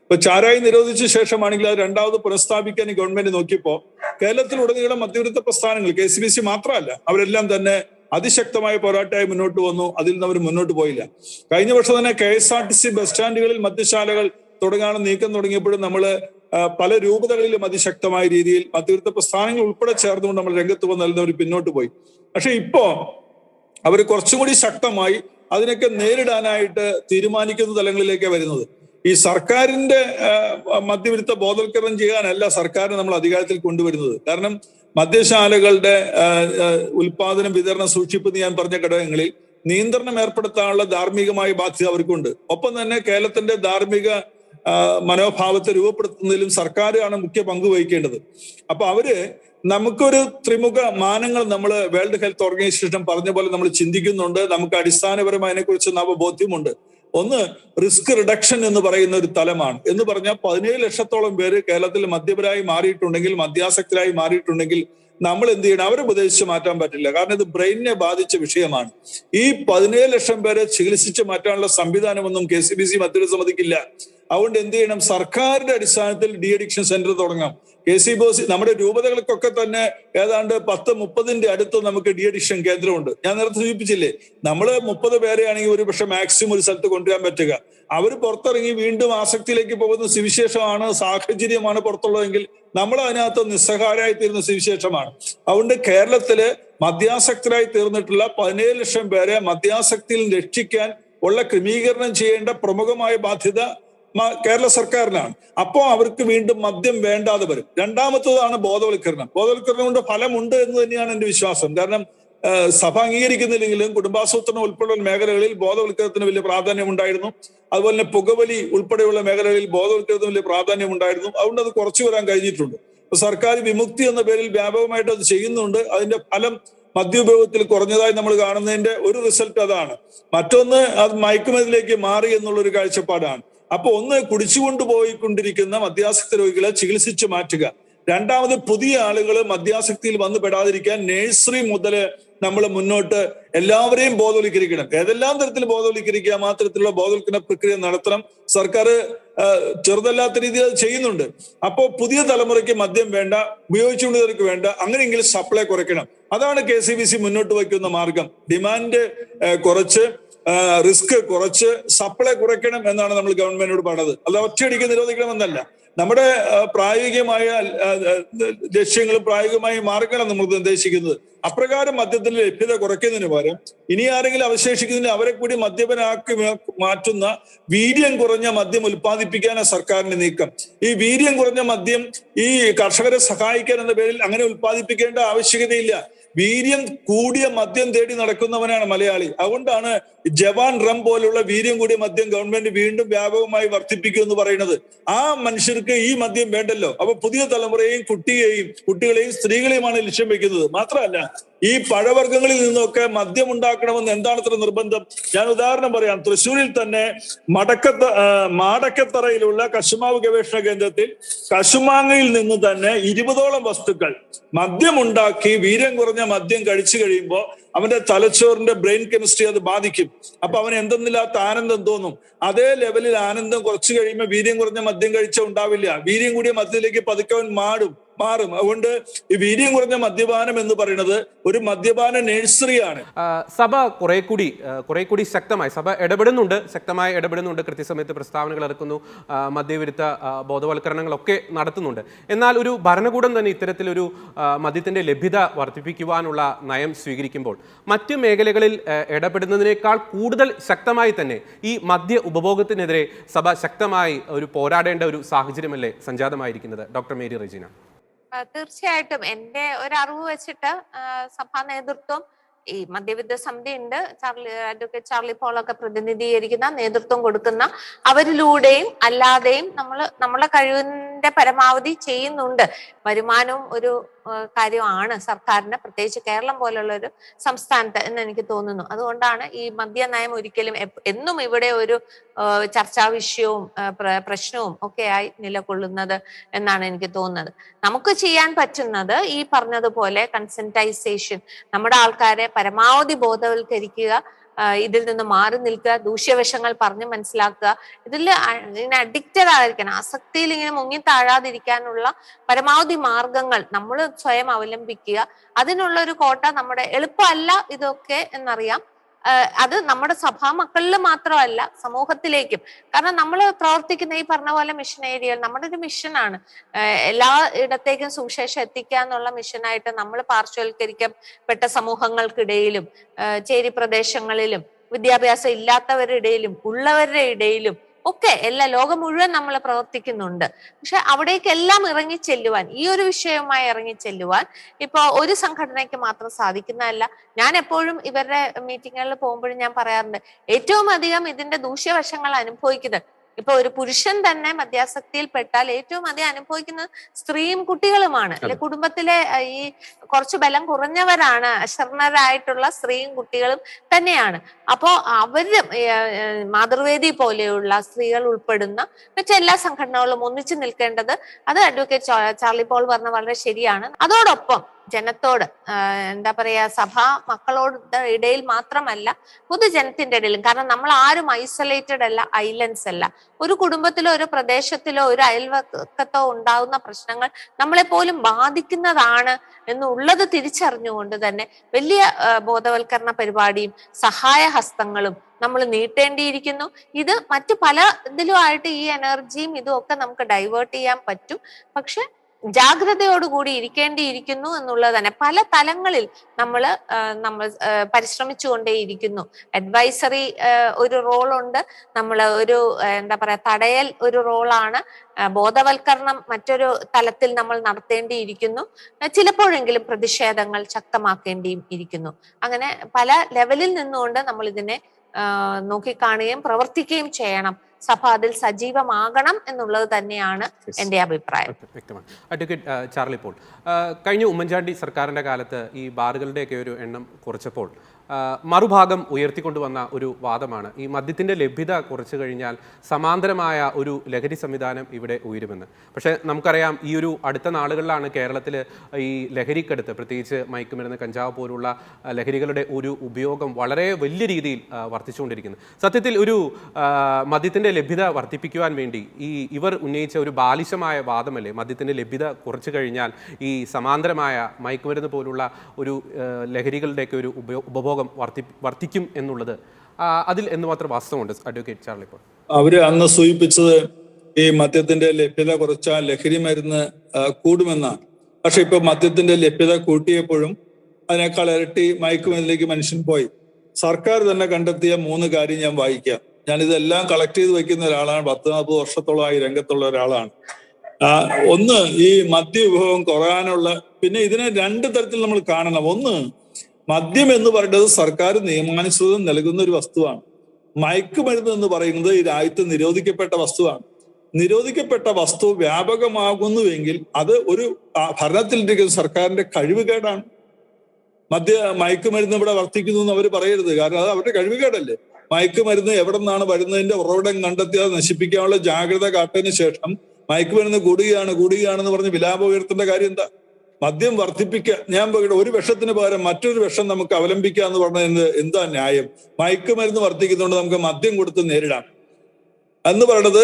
ഇപ്പൊ ചാരായി നിരോധിച്ച ശേഷമാണെങ്കിൽ അത് രണ്ടാമത് പുനഃസ്ഥാപിക്കാൻ ഈ ഗവൺമെന്റ് നോക്കിയപ്പോ കേരളത്തിലുടനീളം മദ്യവിരുദ്ധ പ്രസ്ഥാനങ്ങൾ KCBC മാത്രമല്ല അവരെല്ലാം തന്നെ അതിശക്തമായ പോരാട്ടമായി മുന്നോട്ട് വന്നു. അതിൽ നിന്ന് അവർ മുന്നോട്ട് പോയില്ല. കഴിഞ്ഞ വർഷം തന്നെ KSRTC ബസ് സ്റ്റാൻഡുകളിൽ മദ്യശാലകൾ തുടങ്ങാനും നീക്കം തുടങ്ങിയപ്പോഴും നമ്മള് പല രൂപതകളിലും അതിശക്തമായ രീതിയിൽ മദ്യവിരുദ്ധ പ്രസ്ഥാനങ്ങൾ ഉൾപ്പെടെ ചേർന്നുകൊണ്ട് നമ്മൾ രംഗത്ത് വന്ന് അവർ പിന്നോട്ട് പോയി. പക്ഷെ ഇപ്പോ അവർ കുറച്ചും കൂടി ശക്തമായി അതിനൊക്കെ നേരിടാനായിട്ട് തീരുമാനിക്കുന്ന തലങ്ങളിലേക്കാണ് വരുന്നത്. ഈ സർക്കാരിന്റെ മദ്യവിരുദ്ധ ബോധവൽക്കരണം ചെയ്യാനല്ല സർക്കാരിനെ നമ്മൾ അധികാരത്തിൽ കൊണ്ടുവരുന്നത്. കാരണം മദ്യശാലകളുടെ ഉൽപാദനം, വിതരണം, സൂക്ഷിപ്പ് എന്ന് ഞാൻ പറഞ്ഞ ഘടകങ്ങളിൽ നിയന്ത്രണം ഏർപ്പെടുത്താനുള്ള ധാർമ്മികമായ ബാധ്യത അവർക്കുണ്ട്. ഒപ്പം തന്നെ കേരളത്തിന്റെ ധാർമ്മിക മനോഭാവത്തെ രൂപപ്പെടുത്തുന്നതിലും സർക്കാരാണ് മുഖ്യ പങ്ക് വഹിക്കേണ്ടത്. അപ്പൊ അവര് നമുക്കൊരു ത്രിമുഖ മാനങ്ങൾ നമ്മൾ വേൾഡ് ഹെൽത്ത് ഓർഗനൈസേഷൻ പറഞ്ഞ പോലെ നമ്മൾ ചിന്തിക്കുന്നുണ്ട്. നമുക്ക് അടിസ്ഥാനപരമായി അതിനെക്കുറിച്ച് നവബോധ്യമുണ്ട്. ഒന്ന്, റിസ്ക് റിഡക്ഷൻ എന്ന് പറയുന്ന ഒരു തലമാണ്. എന്ന് പറഞ്ഞാൽ 17 ലക്ഷത്തോളം പേര് കേരളത്തിൽ മദ്യപരായി മാറിയിട്ടുണ്ടെങ്കിൽ, മദ്യാസക്തരായി മാറിയിട്ടുണ്ടെങ്കിൽ നമ്മൾ എന്ത് ചെയ്യണം? അവരെ ഉപദേശിച്ച് മാറ്റാൻ പറ്റില്ല. കാരണം ഇത് ബ്രെയിനിനെ ബാധിച്ച വിഷയമാണ്. ഈ 17 ലക്ഷം പേരെ ചികിത്സിച്ച് മാറ്റാനുള്ള സംവിധാനമൊന്നും KCBC മദ്യവിരുദ്ധ സമിതിക്കില്ല. അതുകൊണ്ട് എന്ത് ചെയ്യണം? സർക്കാരിന്റെ അടിസ്ഥാനത്തിൽ ഡി അഡിക്ഷൻ സെന്റർ തുടങ്ങാം. KCBC നമ്മുടെ രൂപതകൾക്കൊക്കെ തന്നെ ഏതാണ്ട് 10-30 അടുത്ത് നമുക്ക് ഡി അഡിക്ഷൻ കേന്ദ്രമുണ്ട്. ഞാൻ നേരത്തെ സൂചിപ്പിച്ചില്ലേ, നമ്മള് 30 പേരെയാണെങ്കിൽ ഒരു പക്ഷെ മാക്സിമം ഒരു സ്ഥലത്ത് കൊണ്ടുവരാൻ പറ്റുക. അവർ പുറത്തിറങ്ങി വീണ്ടും ആസക്തിയിലേക്ക് പോകുന്ന സുവിശേഷമാണ്, സാഹചര്യമാണ് പുറത്തുള്ളതെങ്കിൽ നമ്മൾ അതിനകത്ത് നിസ്സഹായരായി തീരുന്ന സുവിശേഷമാണ്. അതുകൊണ്ട് കേരളത്തില് മദ്യാസക്തരായി തീർന്നിട്ടുള്ള 17 ലക്ഷം പേരെ മദ്യാസക്തിയിൽ രക്ഷിക്കാൻ ഉള്ള ക്രമീകരണം ചെയ്യേണ്ട പ്രമുഖമായ ബാധ്യത കേരള സർക്കാരിനാണ്. അപ്പോ അവർക്ക് വീണ്ടും മദ്യം വേണ്ടാതെ വരും. രണ്ടാമത്തതാണ് ബോധവൽക്കരണം. ബോധവൽക്കരണം കൊണ്ട് ഫലമുണ്ട് എന്ന് തന്നെയാണ് എന്റെ വിശ്വാസം. കാരണം സഭ അംഗീകരിക്കുന്നില്ലെങ്കിലും കുടുംബാസൂത്രണം ഉൾപ്പെടെയുള്ള മേഖലകളിൽ ബോധവൽക്കരണത്തിന് വലിയ പ്രാധാന്യം ഉണ്ടായിരുന്നു. അതുപോലെ തന്നെ പുകവലി ഉൾപ്പെടെയുള്ള മേഖലകളിൽ ബോധവൽക്കരണത്തിന് വലിയ പ്രാധാന്യം ഉണ്ടായിരുന്നു. അതുകൊണ്ട് അത് കുറച്ചു വരാൻ കഴിഞ്ഞിട്ടുണ്ട്. സർക്കാർ വിമുക്തി എന്ന പേരിൽ വ്യാപകമായിട്ട് അത് ചെയ്യുന്നുണ്ട്. അതിന്റെ ഫലം മദ്യോപയോഗത്തിൽ കുറഞ്ഞതായി നമ്മൾ കാണുന്നതിന്റെ ഒരു റിസൾട്ട് അതാണ്. മറ്റൊന്ന്, അത് മയക്കുമരുന്നിലേക്ക് മാറി എന്നുള്ളൊരു കാഴ്ചപ്പാടാണ്. അപ്പൊ ഒന്ന്, കുടിച്ചുകൊണ്ട് പോയിക്കൊണ്ടിരിക്കുന്ന മദ്യാസക്ത രോഗികളെ ചികിത്സിച്ച് മാറ്റുക. രണ്ടാമത്, പുതിയ ആളുകൾ മദ്യാസക്തിയിൽ വന്നു പെടാതിരിക്കാൻ നഴ്സറി മുതൽ നമ്മൾ മുന്നോട്ട് എല്ലാവരെയും ബോധവൽക്കരിക്കണം. ഏതെല്ലാം തരത്തിൽ ബോധവൽക്കരിക്കുക, മാത്രത്തിലുള്ള ബോധവൽക്കരണ പ്രക്രിയ നടത്തണം. സർക്കാർ ചെറുതല്ലാത്ത രീതിയിൽ അത് ചെയ്യുന്നുണ്ട്. അപ്പോൾ പുതിയ തലമുറയ്ക്ക് മദ്യം വേണ്ട, ഉപയോഗിച്ചുകൊണ്ടവർക്ക് വേണ്ട, അങ്ങനെയെങ്കിലും സപ്ലൈ കുറയ്ക്കണം. അതാണ് KCBC മുന്നോട്ട് വയ്ക്കുന്ന മാർഗം. ഡിമാൻഡ് കുറച്ച്, റിസ്ക് കുറച്ച്, സപ്ലൈ കുറയ്ക്കണം എന്നാണ് നമ്മൾ ഗവൺമെന്റിനോട് പറഞ്ഞത്. അത് ഒറ്റയടിക്ക് നിരോധിക്കണമെന്നല്ല. നമ്മുടെ പ്രായോഗികമായ ലക്ഷ്യങ്ങളും പ്രായോഗികമായ മാർഗങ്ങളാണ് നമ്മൾ നിർദ്ദേശിക്കുന്നത്. അപ്രകാരം മദ്യത്തിന്റെ ലഭ്യത കുറയ്ക്കുന്നതിന് പകരം ഇനി ആരെങ്കിലും അവശേഷിക്കുന്നതിന് അവരെ കൂടി മദ്യപനാക്കി മാറ്റുന്ന വീര്യം കുറഞ്ഞ മദ്യം ഉൽപ്പാദിപ്പിക്കാനാണ് സർക്കാരിന്റെ നീക്കം. ഈ വീര്യം കുറഞ്ഞ മദ്യം ഈ കർഷകരെ സഹായിക്കാൻ എന്ന പേരിൽ അങ്ങനെ ഉൽപ്പാദിപ്പിക്കേണ്ട ആവശ്യകതയില്ല. വീര്യം കൂടിയ മദ്യം തേടി നടക്കുന്നവനാണ് മലയാളി. അതുകൊണ്ടാണ് ജവാൻ റം പോലുള്ള വീര്യം കൂടിയ മദ്യം ഗവൺമെന്റ് വീണ്ടും വ്യാപകമായി വർദ്ധിപ്പിക്കും എന്ന് പറയുന്നത്. ആ മനുഷ്യർക്ക് ഈ മദ്യം വേണ്ടല്ലോ. അപ്പൊ പുതിയ തലമുറയെയും കുട്ടികളെയും സ്ത്രീകളെയുമാണ് ലക്ഷ്യം വെക്കുന്നത്. മാത്രമല്ല, ഈ പഴവർഗ്ഗങ്ങളിൽ നിന്നൊക്കെ മദ്യം ഉണ്ടാക്കണമെന്ന് എന്താണ് ഇത്ര നിർബന്ധം? ഞാൻ ഉദാഹരണം പറയാം. തൃശ്ശൂരിൽ തന്നെ മാടക്കത്തറയിലുള്ള കശുമാവ് ഗവേഷണ കേന്ദ്രത്തിൽ കശുമാങ്ങയിൽ നിന്ന് തന്നെ 20ഓളം വസ്തുക്കൾ മദ്യമുണ്ടാക്കി വീര്യം കുറഞ്ഞ മദ്യം കഴിച്ചു കഴിയുമ്പോൾ അവന്റെ തലച്ചോറിന്റെ ബ്രെയിൻ കെമിസ്ട്രി അത് ബാധിക്കും. അപ്പൊ അവന് എന്തെന്നില്ലാത്ത ആനന്ദം തോന്നും. അതേ ലെവലിൽ ആനന്ദം കുറച്ചു കഴിയുമ്പോൾ വീര്യം കുറഞ്ഞ മദ്യം കഴിച്ച ഉണ്ടാവില്ല. വീര്യം കൂടിയ മദ്യത്തിലേക്ക് പതുക്കെ അവൻ മാറും. അതുകൊണ്ട് ഈ വീര്യം കുറഞ്ഞ മദ്യപാനം എന്ന് പറയുന്നത് ഒരു മദ്യപാന നഴ്സറിയാണ്. സഭ കുറെ കൂടി ശക്തമായി ശക്തമായി ഇടപെടുന്നുണ്ട്. കൃത്യസമയത്ത് പ്രസ്താവനകൾ ഇറക്കുന്നു, മദ്യവിരുദ്ധ ബോധവൽക്കരണങ്ങളൊക്കെ നടത്തുന്നുണ്ട്. എന്നാൽ ഒരു ഭരണകൂടം തന്നെ ഇത്തരത്തിലൊരു മദ്യത്തിന്റെ ലഭ്യത വർദ്ധിപ്പിക്കുവാനുള്ള നയം സ്വീകരിക്കുമ്പോൾ മറ്റു മേഖലകളിൽ ഇടപെടുന്നതിനേക്കാൾ കൂടുതൽ ശക്തമായി തന്നെ ഈ മദ്യ ഉപഭോഗത്തിനെതിരെ സഭ ശക്തമായി പോരാടേണ്ട ഒരു സാഹചര്യമല്ലേ സംജാതമായിരിക്കുന്നത്? Doctor Mary Regina. തീർച്ചയായിട്ടും എന്റെ ഒരു അറിവ് വെച്ചിട്ട് സഭാ നേതൃത്വം, ഈ മദ്യവിരുദ്ധ സമിതി ഉണ്ട്, അഡ്വക്കേറ്റ് ചാർലി പോളൊക്കെ പ്രതിനിധീകരിക്കുന്ന, നേതൃത്വം കൊടുക്കുന്ന, അവരിലൂടെയും അല്ലാതെയും നമ്മളെ കഴിവിന്റെ പരമാവധി ചെയ്യുന്നുണ്ട്. വരുമാനവും ഒരു കാര്യമാണ് സർക്കാരിന്, പ്രത്യേകിച്ച് കേരളം പോലുള്ള ഒരു സംസ്ഥാനത്ത് എന്ന് എനിക്ക് തോന്നുന്നു. അതുകൊണ്ടാണ് ഈ മദ്യനയം ഒരിക്കലും എന്നും ഇവിടെ ഒരു ചർച്ചാ വിഷയവും പ്രശ്നവും ഒക്കെയായി നിലകൊള്ളുന്നത് എന്നാണ് എനിക്ക് തോന്നുന്നത്. നമുക്ക് ചെയ്യാൻ പറ്റുന്നത് ഈ പറഞ്ഞതുപോലെ കൺസെന്റൈസേഷൻ, നമ്മുടെ ആൾക്കാരെ പരമാവധി ബോധവൽക്കരിക്കുക, ഇതിൽ നിന്ന് മാറി നിൽക്കുക, ദൂഷ്യവശങ്ങൾ പറഞ്ഞ് മനസ്സിലാക്കുക. ഇതിൽ ഇങ്ങനെ അഡിക്റ്റഡ് ആയിരിക്കണം, ആസക്തിയിൽ ഇങ്ങനെ മുങ്ങി താഴാതിരിക്കാനുള്ള പരമാവധി മാർഗങ്ങൾ നമ്മൾ സ്വയം അവലംബിക്കുക. അതിനുള്ള ഒരു കോട്ട നമ്മുടെ എളുപ്പമല്ല ഇതൊക്കെ എന്നറിയാം. അത് നമ്മുടെ സഭാ മക്കളിൽ മാത്രമല്ല, സമൂഹത്തിലേക്കും. കാരണം നമ്മൾ പ്രവർത്തിക്കുന്ന ഈ പറഞ്ഞ പോലെ മിഷൻ ഏരിയകൾ നമ്മുടെ ഒരു മിഷനാണ്. എല്ലാ ഇടത്തേക്കും സുവിശേഷം എത്തിക്കുക എന്നുള്ള മിഷനായിട്ട് നമ്മൾ പാർശ്വവൽക്കരിക്കപ്പെട്ട സമൂഹങ്ങൾക്കിടയിലും ചേരി പ്രദേശങ്ങളിലും വിദ്യാഭ്യാസം ഇല്ലാത്തവരുടെ ഇടയിലും ഉള്ളവരുടെ ഇടയിലും ഒക്കെ ലോകം മുഴുവൻ നമ്മൾ പ്രവർത്തിക്കുന്നുണ്ട്. പക്ഷെ അവിടേക്കെല്ലാം ഇറങ്ങിച്ചെല്ലുവാൻ, ഈ ഒരു വിഷയവുമായി ഇറങ്ങിച്ചെല്ലുവാൻ ഇപ്പൊ ഒരു സംഘടനയ്ക്ക് മാത്രം സാധിക്കുന്നതല്ല. ഞാൻ എപ്പോഴും ഇവരുടെ മീറ്റിങ്ങുകളിൽ പോകുമ്പോഴും ഞാൻ പറയാറുണ്ട്, ഏറ്റവും അധികം ഇതിന്റെ ദൂഷ്യവശങ്ങൾ അനുഭവിക്കുന്നത്, ഇപ്പൊ ഒരു പുരുഷൻ തന്നെ മദ്യാസക്തിയിൽ പെട്ടാൽ ഏറ്റവും അധികം അനുഭവിക്കുന്നത് സ്ത്രീയും കുട്ടികളുമാണ്. അല്ലെ, കുടുംബത്തിലെ ഈ കുറച്ച് ബലം കുറഞ്ഞവരാണ്, അശരണരായിട്ടുള്ള സ്ത്രീയും കുട്ടികളും തന്നെയാണ്. അപ്പോ അവര് മാതൃവേദി പോലെയുള്ള സ്ത്രീകൾ ഉൾപ്പെടുന്ന മറ്റെല്ലാ സംഘടനകളും ഒന്നിച്ചു നിൽക്കേണ്ടത്, അത് അഡ്വക്കേറ്റ് ചാർലി പോൾ പറഞ്ഞ വളരെ ശരിയാണ്. അതോടൊപ്പം ജനത്തോട്, എന്താ പറയാ, സഭാ മക്കളോട് ഇടയിൽ മാത്രമല്ല, പൊതുജനത്തിന്റെ ഇടയിലും. കാരണം നമ്മൾ ആരും ഐസൊലേറ്റഡ് അല്ല, ഐലൻഡ്സ് അല്ല. ഒരു കുടുംബത്തിലോ ഒരു പ്രദേശത്തിലോ ഒരു അയൽവക്കത്തോ ഉണ്ടാകുന്ന പ്രശ്നങ്ങൾ നമ്മളെ പോലും ബാധിക്കുന്നതാണ് എന്നുള്ളത് തിരിച്ചറിഞ്ഞുകൊണ്ട് തന്നെ വലിയ ബോധവൽക്കരണ പരിപാടിയും സഹായ ഹസ്തങ്ങളും നമ്മൾ നീട്ടേണ്ടിയിരിക്കുന്നു. ഇത് മറ്റു പല ഇതിലുമായിട്ട് ഈ എനർജിയും ഇതും ഒക്കെ നമുക്ക് ഡൈവേർട്ട് ചെയ്യാൻ പറ്റും. പക്ഷെ ജാഗ്രതയോടുകൂടി ഇരിക്കേണ്ടിയിരിക്കുന്നു എന്നുള്ളത് തന്നെ പല തലങ്ങളിൽ നമ്മൾ പരിശ്രമിച്ചുകൊണ്ടേയിരിക്കുന്നു. അഡ്വൈസറി ഒരു റോളുണ്ട്, നമ്മൾ ഒരു എന്താ പറയാ തടയൽ ഒരു റോളാണ്, ബോധവൽക്കരണം മറ്റൊരു തലത്തിൽ നമ്മൾ നടത്തേണ്ടിയിരിക്കുന്നു, ചിലപ്പോഴെങ്കിലും പ്രതിഷേധങ്ങൾ ശക്തമാക്കേണ്ടിയും ഇരിക്കുന്നു. അങ്ങനെ പല ലെവലിൽ നിന്നുകൊണ്ട് നമ്മൾ ഇതിനെ നോക്കിക്കാണുകയും പ്രവർത്തിക്കുകയും ചെയ്യണം. സഭ അതിൽ സജീവമാകണം എന്നുള്ളത് തന്നെയാണ് എൻ്റെ അഭിപ്രായം. വ്യക്തമാണ്. അഡ്വക്കേറ്റ് ചാർലി പോൾ, കഴിഞ്ഞ ഉമ്മൻചാണ്ടി സർക്കാരിൻ്റെ കാലത്ത് ഈ ബാറുകളുടെയൊക്കെ ഒരു എണ്ണം കുറച്ചപ്പോൾ മറുഭാഗം ഉയർത്തിക്കൊണ്ടുവന്ന ഒരു വാദമാണ് ഈ മദ്യത്തിൻ്റെ ലഭ്യത കുറച്ചു കഴിഞ്ഞാൽ സമാന്തരമായ ഒരു ലഹരി സംവിധാനം ഇവിടെ ഉയരുമെന്ന്. പക്ഷേ നമുക്കറിയാം, ഈ ഒരു അടുത്ത നാളുകളിലാണ് കേരളത്തിൽ ഈ ലഹരിക്കടുത്ത്, പ്രത്യേകിച്ച് മയക്കുമരുന്ന്, കഞ്ചാവ് പോലുള്ള ലഹരികളുടെ ഒരു ഉപയോഗം വളരെ വലിയ രീതിയിൽ വർദ്ധിച്ചുകൊണ്ടിരിക്കുന്നത്. സത്യത്തിൽ ഒരു മദ്യത്തിൻ്റെ ലഭ്യത വർദ്ധിപ്പിക്കുവാൻ വേണ്ടി ഇവർ ഉന്നയിച്ച ഒരു ബാലിശമായ വാദമല്ലേ, മദ്യത്തിൻ്റെ ലഭ്യത കുറച്ചു കഴിഞ്ഞാൽ ഈ സമാന്തരമായ മയക്കുമരുന്ന് പോലുള്ള ഒരു ലഹരികളുടെയൊക്കെ ഒരു ഉപഭോഗം വർദ്ധിക്കും എന്നുള്ളത്, അതിൽ എന്തുമാത്രം വാസ്തവമുണ്ട് അഡ്വക്കേറ്റ് ചാർലി പോൾ? അവര് അന്ന് സൂചിപ്പിച്ചത് ഈ മദ്യത്തിന്റെ ലഭ്യത കുറച്ചാൽ ലഹരി മരുന്ന് കൂടുമെന്നാണ്. പക്ഷെ ഇപ്പൊ മദ്യത്തിന്റെ ലഭ്യത കൂട്ടിയപ്പോഴും അതിനേക്കാൾ ഇരട്ടി മയക്കുമരുന്നിലേക്ക് മനുഷ്യൻ പോയി. സർക്കാർ തന്നെ കണ്ടെത്തിയ 3 കാര്യം ഞാൻ വായിക്കാം. ഞാനിതെല്ലാം കളക്ട് ചെയ്ത് വെക്കുന്ന ഒരാളാണ്, 10-40 വർഷത്തോളമായി രംഗത്തുള്ള ഒരാളാണ്. ഒന്ന്, ഈ മദ്യ വിഭവം കുറയാനുള്ള, പിന്നെ ഇതിനെ 2 തരത്തിൽ നമ്മൾ കാണണം. ഒന്ന്, മദ്യം എന്ന് പറയുന്നത് സർക്കാർ നിയമാനുസൃതം നൽകുന്ന ഒരു വസ്തുവാണ്. മയക്കുമരുന്ന് എന്ന് പറയുന്നത് ഈ രാജ്യത്ത് നിരോധിക്കപ്പെട്ട വസ്തുവാണ്. നിരോധിക്കപ്പെട്ട വസ്തു വ്യാപകമാകുന്നുവെങ്കിൽ അത് ഒരു ഭരണത്തിലിരിക്കുന്ന സർക്കാരിന്റെ കഴിവുകേടാണ്. മയക്കുമരുന്ന് ഇവിടെ വർദ്ധിക്കുന്നു എന്ന് അവർ പറയരുത്, കാരണം അത് അവരുടെ കഴിവുകേടല്ലേ. മയക്കുമരുന്ന് എവിടെ നിന്നാണ് വരുന്നതിന്റെ ഉറവിടം കണ്ടെത്തി അത് നശിപ്പിക്കാനുള്ള ജാഗ്രത കാട്ടിയതിനു ശേഷം മയക്കുമരുന്ന് കൂടുകയാണെന്ന് പറഞ്ഞ് വിലാപം ഉയർത്തേണ്ട കാര്യം എന്താ? മദ്യം വർദ്ധിപ്പിക്കുക, ഞാൻ ഒരു വിഷത്തിന് പകരം മറ്റൊരു വിഷം നമുക്ക് അവലംബിക്കുക എന്ന് പറഞ്ഞത് എന്താ ന്യായം? മയക്കുമരുന്ന് വർദ്ധിക്കുന്നതുകൊണ്ട് നമുക്ക് മദ്യം കൊടുത്ത് നേരിടാം എന്ന് പറയുന്നത്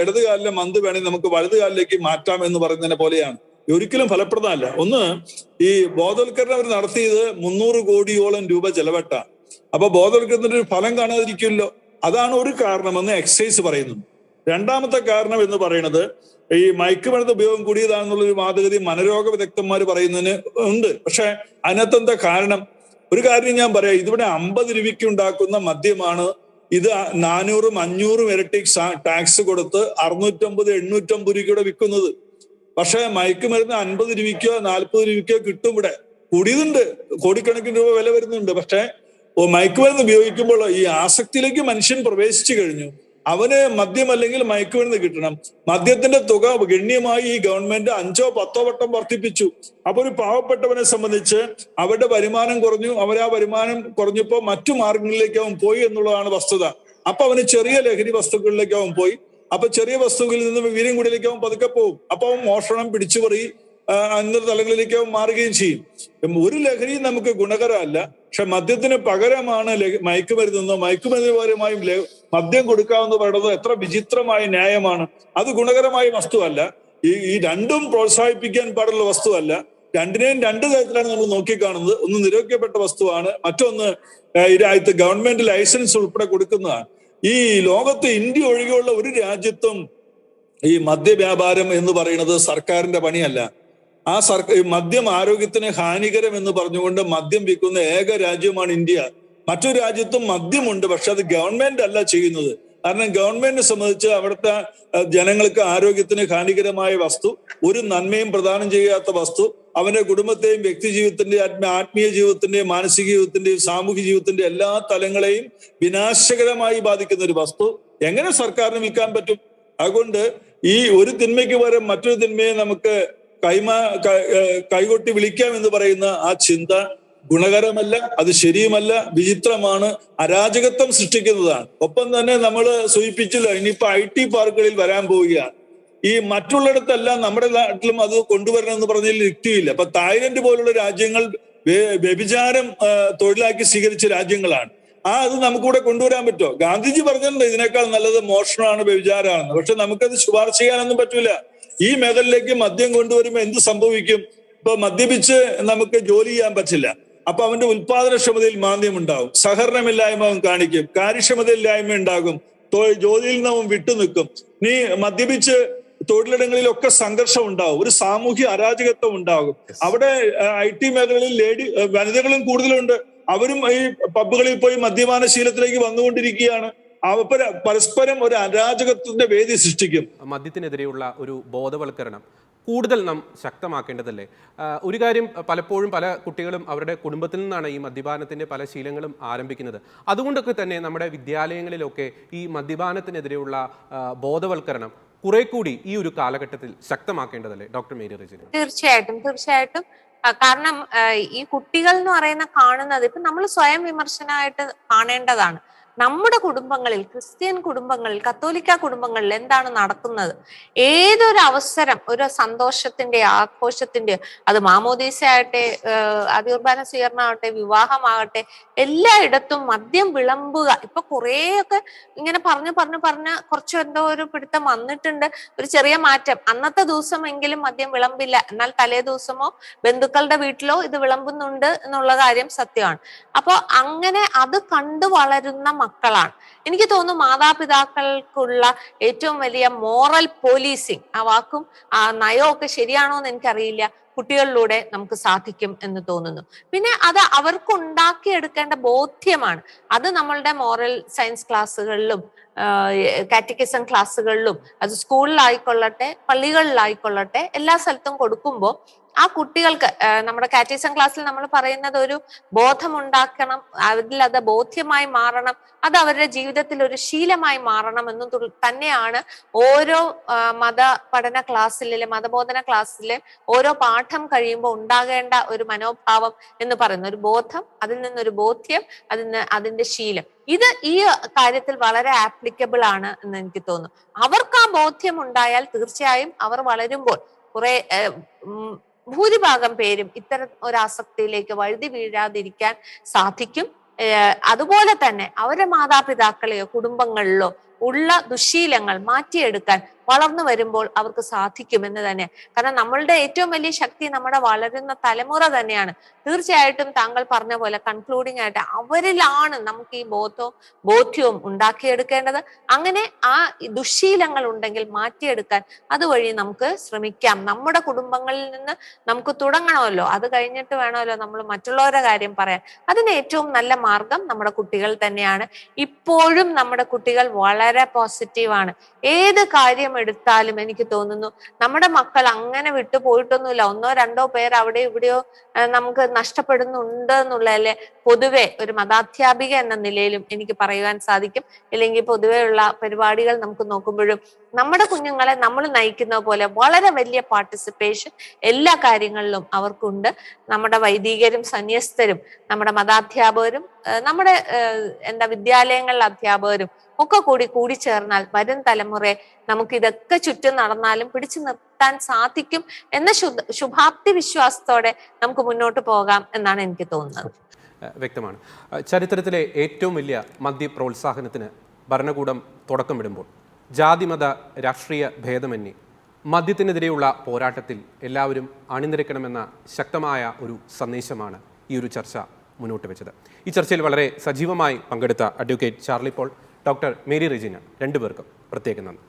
ഇടതുകാലിലെ മന്ത് വേണമെങ്കിൽ നമുക്ക് വലതുകാലിലേക്ക് മാറ്റാം എന്ന് പറയുന്നതിനെ പോലെയാണ്. ഒരിക്കലും ഫലപ്രദമല്ല. ഒന്ന്, ഈ ബോധവൽക്കരണം അവർ നടത്തിയത് 300 കോടിയോളം രൂപ ചെലവട്ട. അപ്പൊ ബോധവൽക്കരണത്തിന്റെ ഒരു ഫലം കാണാതിരിക്കുമല്ലോ. അതാണ് ഒരു കാരണമെന്ന് എക്സൈസ് പറയുന്നു. രണ്ടാമത്തെ കാരണം എന്ന് പറയുന്നത് ഈ മയക്കുമരുന്ന് ഉപയോഗം കൂടിയതാണെന്നുള്ളൊരു വാദഗതി മനരോഗ വിദഗ്ധന്മാർ പറയുന്നതിന് ഉണ്ട്. പക്ഷെ അതിനകത്തെന്താ കാരണം? ഒരു കാര്യം ഞാൻ പറയാം, ഇതിവിടെ 50 രൂപയ്ക്ക് ഉണ്ടാക്കുന്ന മദ്യമാണ് ഇത് 400-500 ഇരട്ടി ടാക്സ് കൊടുത്ത് 650-850 രൂപയ്ക്കൂടെ വിൽക്കുന്നത്. പക്ഷെ മയക്കുമരുന്ന് 50 രൂപയ്ക്കോ 40 രൂപയ്ക്കോ കിട്ടും. ഇവിടെ കൂടിയതുണ്ട്, കോടിക്കണക്കിന് രൂപ വില വരുന്നുണ്ട്. പക്ഷെ മയക്കുമരുന്ന് ഉപയോഗിക്കുമ്പോൾ ഈ ആസക്തിയിലേക്ക് മനുഷ്യൻ പ്രവേശിച്ചു കഴിഞ്ഞു. അവന് മദ്യം അല്ലെങ്കിൽ മയക്കുമരുന്ന് കിട്ടണം. മദ്യത്തിന്റെ തുക ഗണ്യമായി ഈ ഗവൺമെന്റ് 5-10 വട്ടം വർദ്ധിപ്പിച്ചു. അപ്പൊ ഒരു പാവപ്പെട്ടവനെ സംബന്ധിച്ച് അവരുടെ വരുമാനം കുറഞ്ഞു. ആ വരുമാനം കുറഞ്ഞപ്പോ മറ്റു മാർഗങ്ങളിലേക്ക് അവൻ പോയി എന്നുള്ളതാണ് വസ്തുത. അപ്പൊ അവന് ചെറിയ ലഹരി വസ്തുക്കളിലേക്ക് അവൻ പോയി. അപ്പൊ ചെറിയ വസ്തുക്കളിൽ നിന്ന് വീര്യംകുടിയിലേക്ക് അവൻ പതുക്കെ പോകും. അപ്പൊ അവൻ മോഷണം, പിടിച്ചുപറി എന്നൊരു തലങ്ങളിലേക്ക് അവൻ മാറുകയും ചെയ്യും. ഒരു ലഹരിയും നമുക്ക് ഗുണകരമല്ല. പക്ഷെ മദ്യത്തിന് പകരമാണ് മയക്കുമരുന്നെന്നോ മയക്കുമരുന്ന് പകരമായും മദ്യം കൊടുക്കാമെന്ന് പറയുന്നത് എത്ര വിചിത്രമായ ന്യായമാണ്. അത് ഗുണകരമായ വസ്തുവല്ല. ഈ രണ്ടും പ്രോത്സാഹിപ്പിക്കാൻ പാടുള്ള വസ്തുവല്ല. രണ്ടിനെയും രണ്ട് തരത്തിലാണ് നമ്മൾ നോക്കിക്കാണുന്നത്. ഒന്ന് നിരോധിക്കപ്പെട്ട വസ്തുവാണ്, മറ്റൊന്ന് ഈ രാജ്യത്ത് ഗവൺമെന്റ് ലൈസൻസ് ഉൾപ്പെടെ കൊടുക്കുന്നതാണ്. ഈ ലോകത്ത് ഇന്ത്യ ഒഴികെയുള്ള ഒരു രാജ്യത്തും ഈ മദ്യവ്യാപാരം എന്ന് പറയുന്നത് സർക്കാരിന്റെ പണിയല്ല. മദ്യം ആരോഗ്യത്തിന് ഹാനികരം എന്ന് പറഞ്ഞുകൊണ്ട് മദ്യം വിൽക്കുന്ന ഏക രാജ്യമാണ് ഇന്ത്യ. മറ്റു രാജ്യത്തും മദ്യമുണ്ട്, പക്ഷെ അത് ഗവൺമെന്റ് അല്ല ചെയ്യുന്നത്. കാരണം ഗവൺമെന്റിനെ സംബന്ധിച്ച് അവിടുത്തെ ജനങ്ങൾക്ക് ആരോഗ്യത്തിന് ഹാനികരമായ വസ്തു, ഒരു നന്മയും പ്രദാനം ചെയ്യാത്ത വസ്തു, അവന്റെ കുടുംബത്തെയും വ്യക്തി ജീവിതത്തിന്റെയും ആത്മീയ ജീവിതത്തിന്റെയും മാനസിക ജീവിതത്തിന്റെയും സാമൂഹിക ജീവിതത്തിന്റെയും എല്ലാ തലങ്ങളെയും വിനാശകരമായി ബാധിക്കുന്ന ഒരു വസ്തു എങ്ങനെ സർക്കാരിന് വിൽക്കാൻ പറ്റും? അതുകൊണ്ട് ഈ ഒരു തിന്മയ്ക്ക് പകരം മറ്റൊരു തിന്മയെ നമുക്ക് കൈകൊട്ടി വിളിക്കാം എന്ന് പറയുന്ന ആ ചിന്ത ഗുണകരമല്ല, അത് ശരിയുമല്ല, വിചിത്രമാണ്, അരാജകത്വം സൃഷ്ടിക്കുന്നതാണ്. ഒപ്പം തന്നെ നമ്മൾ സൂചിപ്പിച്ചില്ല, ഇനിയിപ്പോ IT പാർക്കുകളിൽ വരാൻ പോവുകയാണ്. ഈ മറ്റുള്ളിടത്തെല്ലാം നമ്മുടെ നാട്ടിലും അത് കൊണ്ടുവരണം എന്ന് പറഞ്ഞതിൽ യുക്തിയില്ല. അപ്പൊ തായ്ലൻഡ് പോലുള്ള രാജ്യങ്ങൾ വ്യഭിചാരം തൊഴിലാക്കി സ്വീകരിച്ച രാജ്യങ്ങളാണ്. അത് നമുക്കിവിടെ കൊണ്ടുവരാൻ പറ്റുമോ? ഗാന്ധിജി പറഞ്ഞിട്ടുണ്ട് ഇതിനേക്കാൾ നല്ലത് മോഷണമാണ്, വ്യഭിചാരമാണെന്ന്. പക്ഷെ നമുക്കത് ശുപാർശ ചെയ്യാനൊന്നും പറ്റൂല. ഈ മേഖലയിലേക്ക് മദ്യം കൊണ്ടുവരുമ്പോൾ എന്ത് സംഭവിക്കും? ഇപ്പൊ മദ്യപിച്ച് നമുക്ക് ജോലി ചെയ്യാൻ പറ്റില്ല. അപ്പൊ അവന്റെ ഉൽപാദനക്ഷമതയിൽ മാന്ദ്യം ഉണ്ടാകും, സഹകരണമില്ലായ്മ അവൻ കാണിക്കും, കാര്യക്ഷമതയില്ലായ്മ ഉണ്ടാകും, ജോലിയിൽ നിന്ന് അവൻ വിട്ടുനിൽക്കും. നീ മദ്യപിച്ച് തൊഴിലിടങ്ങളിലൊക്കെ സംഘർഷം ഉണ്ടാവും, ഒരു സാമൂഹ്യ അരാജകത്വം ഉണ്ടാകും. അവിടെ IT മേഖലകളിൽ വനിതകളും കൂടുതലുണ്ട്. അവരും ഈ പബ്ബുകളിൽ പോയി മദ്യപാന ശീലത്തിലേക്ക് വന്നുകൊണ്ടിരിക്കുകയാണ്. പരസ്പരം ഒരു അരാജകത്വത്തിന്റെ വേദി സൃഷ്ടിക്കും. മദ്യത്തിനെതിരെയുള്ള ഒരു ബോധവൽക്കരണം കൂടുതൽ നാം ശക്തമാക്കേണ്ടതല്ലേ? ഒരു കാര്യം, പലപ്പോഴും പല കുട്ടികളും അവരുടെ കുടുംബത്തിൽ നിന്നാണ് ഈ മദ്യപാനത്തിൻ്റെ പല ശീലങ്ങളും ആരംഭിക്കുന്നത്. അതുകൊണ്ടൊക്കെ തന്നെ നമ്മുടെ വിദ്യാലയങ്ങളിലൊക്കെ ഈ മദ്യപാനത്തിനെതിരെയുള്ള ബോധവൽക്കരണം കുറെ കൂടി ഈ ഒരു കാലഘട്ടത്തിൽ ശക്തമാക്കേണ്ടതല്ലേ ഡോക്ടർ മേരി റെജിന? തീർച്ചയായിട്ടും. കാരണം ഈ കുട്ടികൾ എന്ന് പറയുന്ന കാണുന്നത് ഇപ്പൊ നമ്മൾ സ്വയം വിമർശനമായിട്ട് കാണേണ്ടതാണ്. നമ്മുടെ കുടുംബങ്ങളിൽ, ക്രിസ്ത്യൻ കുടുംബങ്ങളിൽ, കത്തോലിക്ക കുടുംബങ്ങളിൽ എന്താണ് നടക്കുന്നത്? ഏതൊരു അവസരം, ഒരു സന്തോഷത്തിന്റെ, ആഘോഷത്തിന്റെ, അത് മാമോദീസ ആകട്ടെ, അതികുർബാന സ്വീകരണമാകട്ടെ, വിവാഹമാകട്ടെ, എല്ലായിടത്തും മദ്യം വിളമ്പുക. ഇപ്പൊ കുറേയൊക്കെ ഇങ്ങനെ പറഞ്ഞ് കുറച്ച് എന്തോ ഒരു പിടുത്തം വന്നിട്ടുണ്ട്, ഒരു ചെറിയ മാറ്റം. അന്നത്തെ ദിവസമെങ്കിലും മദ്യം വിളമ്പില്ല, എന്നാൽ തലേ ദിവസമോ ബന്ധുക്കളുടെ വീട്ടിലോ ഇത് വിളമ്പുന്നുണ്ട് എന്നുള്ള കാര്യം സത്യമാണ്. അപ്പൊ അങ്ങനെ അത് കണ്ടു വളരുന്ന മക്കളാണ്. എനിക്ക് തോന്നുന്നു മാതാപിതാക്കൾക്കുള്ള ഏറ്റവും വലിയ മോറൽ പോലീസിങ്, ആ വാക്കും ആ നയവും ഒക്കെ ശരിയാണോ എന്ന് എനിക്കറിയില്ല, കുട്ടികളിലൂടെ നമുക്ക് സാധിക്കും എന്ന് തോന്നുന്നു. പിന്നെ അത് അവർക്ക് ഉണ്ടാക്കിയെടുക്കേണ്ട ബോധ്യമാണ്. അത് നമ്മളുടെ മോറൽ സയൻസ് ക്ലാസ്സുകളിലും കാറ്റക്കിസം ക്ലാസ്സുകളിലും, അത് സ്കൂളിലായിക്കൊള്ളട്ടെ പള്ളികളിലായിക്കൊള്ളട്ടെ, എല്ലാ സ്ഥലത്തും കൊടുക്കുമ്പോൾ ആ കുട്ടികൾക്ക് നമ്മുടെ കാറ്റക്കിസം ക്ലാസ്സിൽ നമ്മൾ പറയുന്നത് ഒരു ബോധമുണ്ടാക്കണം, അതിൽ അത് ബോധ്യമായി മാറണം, അത് അവരുടെ ജീവിതത്തിൽ ഒരു ശീലമായി മാറണം എന്ന് തന്നെയാണ് ഓരോ മതബോധന ക്ലാസ്സിലെ ഓരോ പാഠം കഴിയുമ്പോൾ ഉണ്ടാകേണ്ട ഒരു മനോഭാവം എന്ന് പറയുന്ന ഒരു ബോധം, അതിൽ നിന്നൊരു ബോധ്യം, അതിന്റെ ശീലം. ഇത് ഈ കാര്യത്തിൽ വളരെ ആപ്ലിക്കബിൾ ആണ് എന്ന് എനിക്ക് തോന്നുന്നു. അവർക്ക് ആ ബോധ്യം ഉണ്ടായാൽ തീർച്ചയായും അവർ വളരുമ്പോൾ ഭൂരിഭാഗം പേരും ഇത്തരം ഒരു ആസക്തിയിലേക്ക് വഴുതി വീഴാതിരിക്കാൻ സാധിക്കും. അതുപോലെ തന്നെ അവരുടെ മാതാപിതാക്കളെയോ കുടുംബങ്ങളിലോ ഉള്ള ദുശീലങ്ങൾ മാറ്റിയെടുക്കാൻ വളർന്നു വരുമ്പോൾ അവർക്ക് സാധിക്കുമെന്ന് തന്നെ. കാരണം നമ്മളുടെ ഏറ്റവും വലിയ ശക്തി നമ്മുടെ വളരുന്ന തലമുറ തന്നെയാണ്. തീർച്ചയായിട്ടും താങ്കൾ പറഞ്ഞ പോലെ കൺക്ലൂഡിംഗ് ആയിട്ട് അവരിലാണ് നമുക്ക് ഈ ബോധ്യവും ഉണ്ടാക്കിയെടുക്കേണ്ടത്. അങ്ങനെ ആ ദുശീലങ്ങൾ ഉണ്ടെങ്കിൽ മാറ്റിയെടുക്കാൻ അതുവഴി നമുക്ക് ശ്രമിക്കാം. നമ്മുടെ കുടുംബങ്ങളിൽ നിന്ന് നമുക്ക് തുടങ്ങണമല്ലോ, അത് കഴിഞ്ഞിട്ട് വേണമല്ലോ നമ്മൾ മറ്റുള്ളവരുടെ കാര്യം പറയാൻ. അതിന് ഏറ്റവും നല്ല മാർഗം നമ്മുടെ കുട്ടികൾ തന്നെയാണ്. ഇപ്പോഴും നമ്മുടെ കുട്ടികൾ വളരെ പോസിറ്റീവാണ്. ഏത് കാര്യം എടുത്താലും എനിക്ക് തോന്നുന്നു നമ്മുടെ മക്കൾ അങ്ങനെ വിട്ടുപോയിട്ടൊന്നുമില്ല. 1-2 പേർ അവിടെ ഇവിടെയോ നമുക്ക് നഷ്ടപ്പെടുന്നുണ്ട് എന്നുള്ളതല്ലേ പൊതുവെ ഒരു മതാധ്യാപിക എന്ന നിലയിലും എനിക്ക് പറയുവാൻ സാധിക്കും. അല്ലെങ്കിൽ പൊതുവെയുള്ള പരിപാടികൾ നമുക്ക് നോക്കുമ്പോഴും നമ്മുടെ കുഞ്ഞുങ്ങളെ നമ്മൾ നയിക്കുന്ന പോലെ വളരെ വലിയ പാർട്ടിസിപ്പേഷൻ എല്ലാ കാര്യങ്ങളിലും അവർക്കുണ്ട്. നമ്മുടെ വൈദികരും സന്യസ്തരും നമ്മുടെ മതാധ്യാപകരും നമ്മുടെ വിദ്യാലയങ്ങളിലെ അധ്യാപകരും ഒക്കെ കൂടി ചേർന്നാൽ വരും തലമുറയെ നമുക്ക് ഇതൊക്കെ ചുറ്റും നടന്നാലും പിടിച്ചു നിർത്താൻ സാധിക്കും എന്ന ശുഭാപ്തി വിശ്വാസത്തോടെ നമുക്ക് മുന്നോട്ട് പോകാം എന്നാണ് എനിക്ക് തോന്നുന്നത്. വ്യക്തമാണ്. ചരിത്രത്തിലെ ഏറ്റവും വലിയ മദ്യ പ്രോത്സാഹനത്തിന് ഭരണകൂടം തുടക്കമിടുമ്പോൾ ജാതിമത രാഷ്ട്രീയ ഭേദമന്യേ മദ്യത്തിനെതിരെയുള്ള പോരാട്ടത്തിൽ എല്ലാവരും അണിനിരക്കണമെന്ന ശക്തമായ ഒരു സന്ദേശമാണ് ഈ ഒരു ചർച്ച മുന്നോട്ട് വെച്ചത്. ഈ ചർച്ചയിൽ വളരെ സജീവമായി പങ്കെടുത്ത advocate Charlie Paul, doctor Mary Regina, രണ്ടുപേർക്കും പ്രത്യേകം നന്ദി.